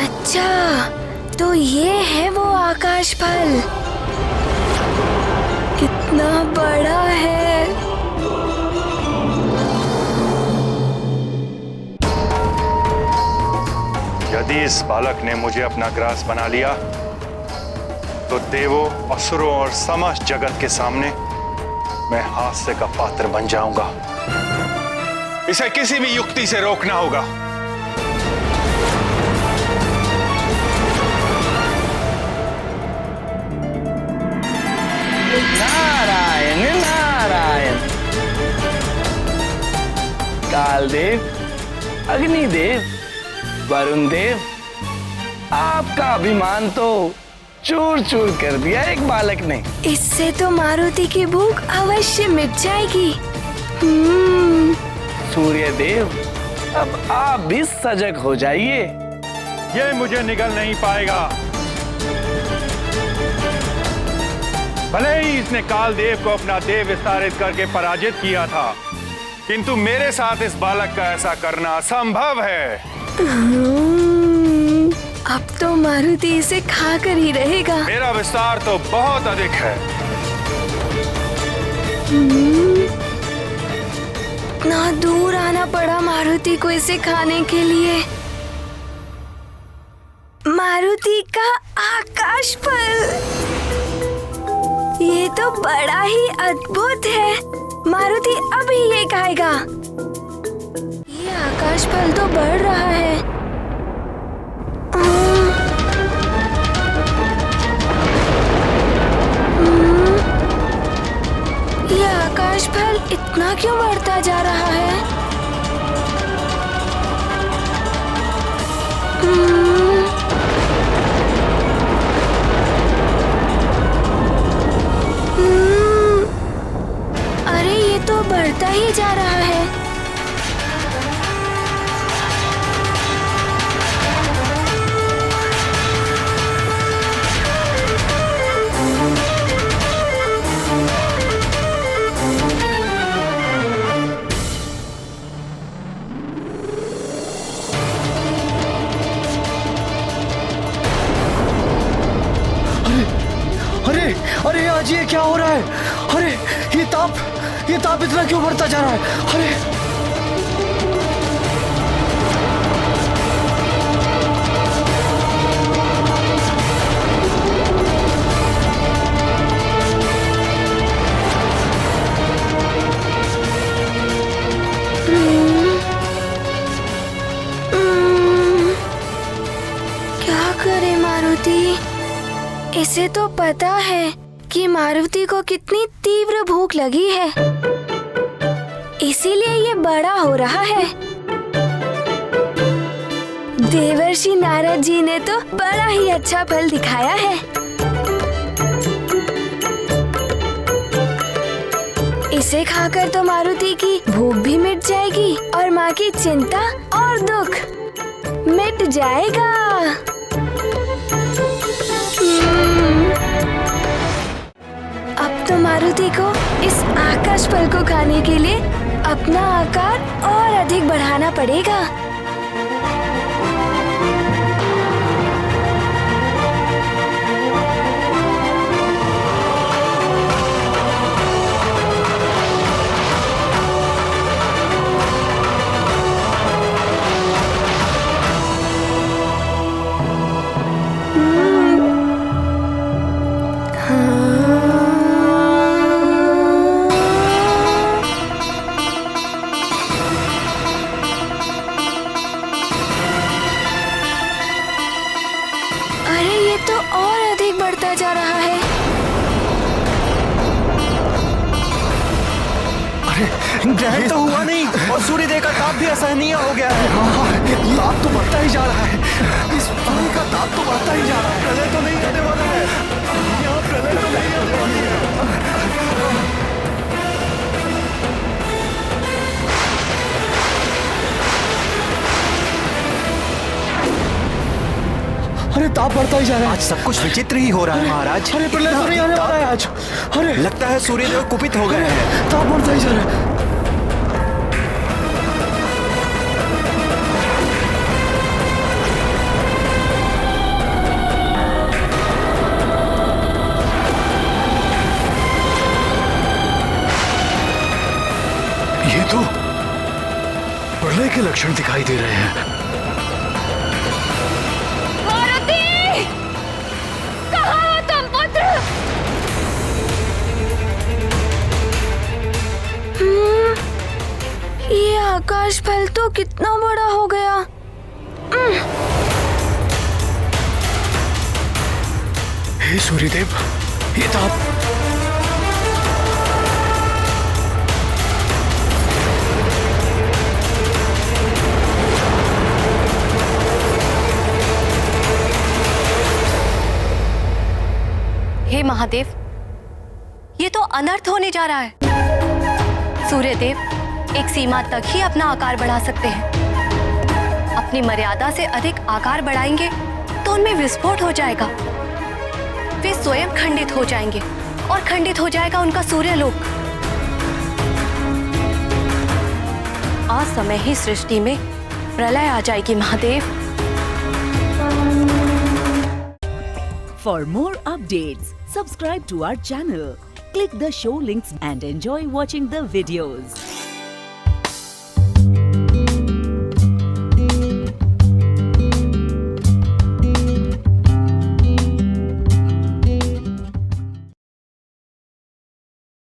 अच्छा, तो ये है वो आकाश फल। कितना बड़ा है। यदि इस बालक ने मुझे अपना ग्रास बना लिया तो देवों, असुरों और समस्त जगत के सामने मैं हास्य का पात्र बन जाऊंगा। इसे किसी भी युक्ति से रोकना होगा। नारायण नारायण। कालदेव, अग्निदेव, वरुण देव, आपका अभिमान तो चूर चूर कर दिया एक बालक ने। इससे तो मारुति की भूख अवश्य मिट जाएगी। सूर्य देव, अब आप भी सजग हो जाइए। ये मुझे निगल नहीं पाएगा। भले ही इसने काल देव को अपना देव विस्तारित करके पराजित किया था, किंतु मेरे साथ इस बालक का ऐसा करना असंभव है। अब तो मारुति इसे खाकर ही रहेगा। मेरा विस्तार तो बहुत अधिक है। इतना दूर आना पड़ा मारुति को इसे खाने के लिए। मारुति का आकाश फल, ये तो बड़ा ही अद्भुत है। मारुति अभी ये खाएगा। ये आकाश फल तो बढ़ रहा है। ये आकाश फल इतना क्यों बढ़ता जा रहा है? अरे ये तो बढ़ता ही जा रहा है। अरे आज ये क्या हो रहा है? अरे ये ताप इतना क्यों बढ़ता जा रहा है? अरे क्या करे मारुति? इसे तो पता है कि मारुति को कितनी तीव्र भूख लगी है, इसीलिए ये बड़ा हो रहा है। देवर्षि नारद जी ने तो बड़ा ही अच्छा फल दिखाया है। इसे खाकर तो मारुति की भूख भी मिट जाएगी और माँ की चिंता और दुख मिट जाएगा। अब तो मारुति को इस आकाश फल को खाने के लिए अपना आकार और अधिक बढ़ाना पड़ेगा। ग्रहण तो हुआ नहीं और सूर्यदेव का ताप भी असहनीय हो गया है। ताप तो बढ़ता ही जा रहा है। इस पानी का ताप तो बढ़ता ही जा रहा है। प्रलय तो नहीं आने वाला है। यहाँ प्रलय तो नहीं आने वाली है। अरे ताप बढ़ता ही जा रहा है। आज सब कुछ विचित्र ही हो रहा है महाराज। अरे प्रलय तो नहीं आने वाला है आज। अरे लगता है सूर्यदेव कुपित हो गए हैं। ताप बढ़ता ही जा रहा है। लक्षण दिखाई दे रहे हैं। मारुति! कहाँ हो तुम पुत्र? ये आकाश फल तो कितना बड़ा हो गया। हे सूर्यदेव, ये तो आप हे महादेव, ये तो अनर्थ होने जा रहा है। सूर्यदेव एक सीमा तक ही अपना आकार बढ़ा सकते हैं। अपनी मर्यादा से अधिक आकार बढ़ाएंगे तो उनमें विस्फोट हो जाएगा। वे स्वयं खंडित हो जाएंगे और खंडित हो जाएगा उनका सूर्यलोक। असमय ही सृष्टि में प्रलय आ जाएगी Mahadev. For more updates, subscribe to our channel, click the show links and enjoy watching the videos.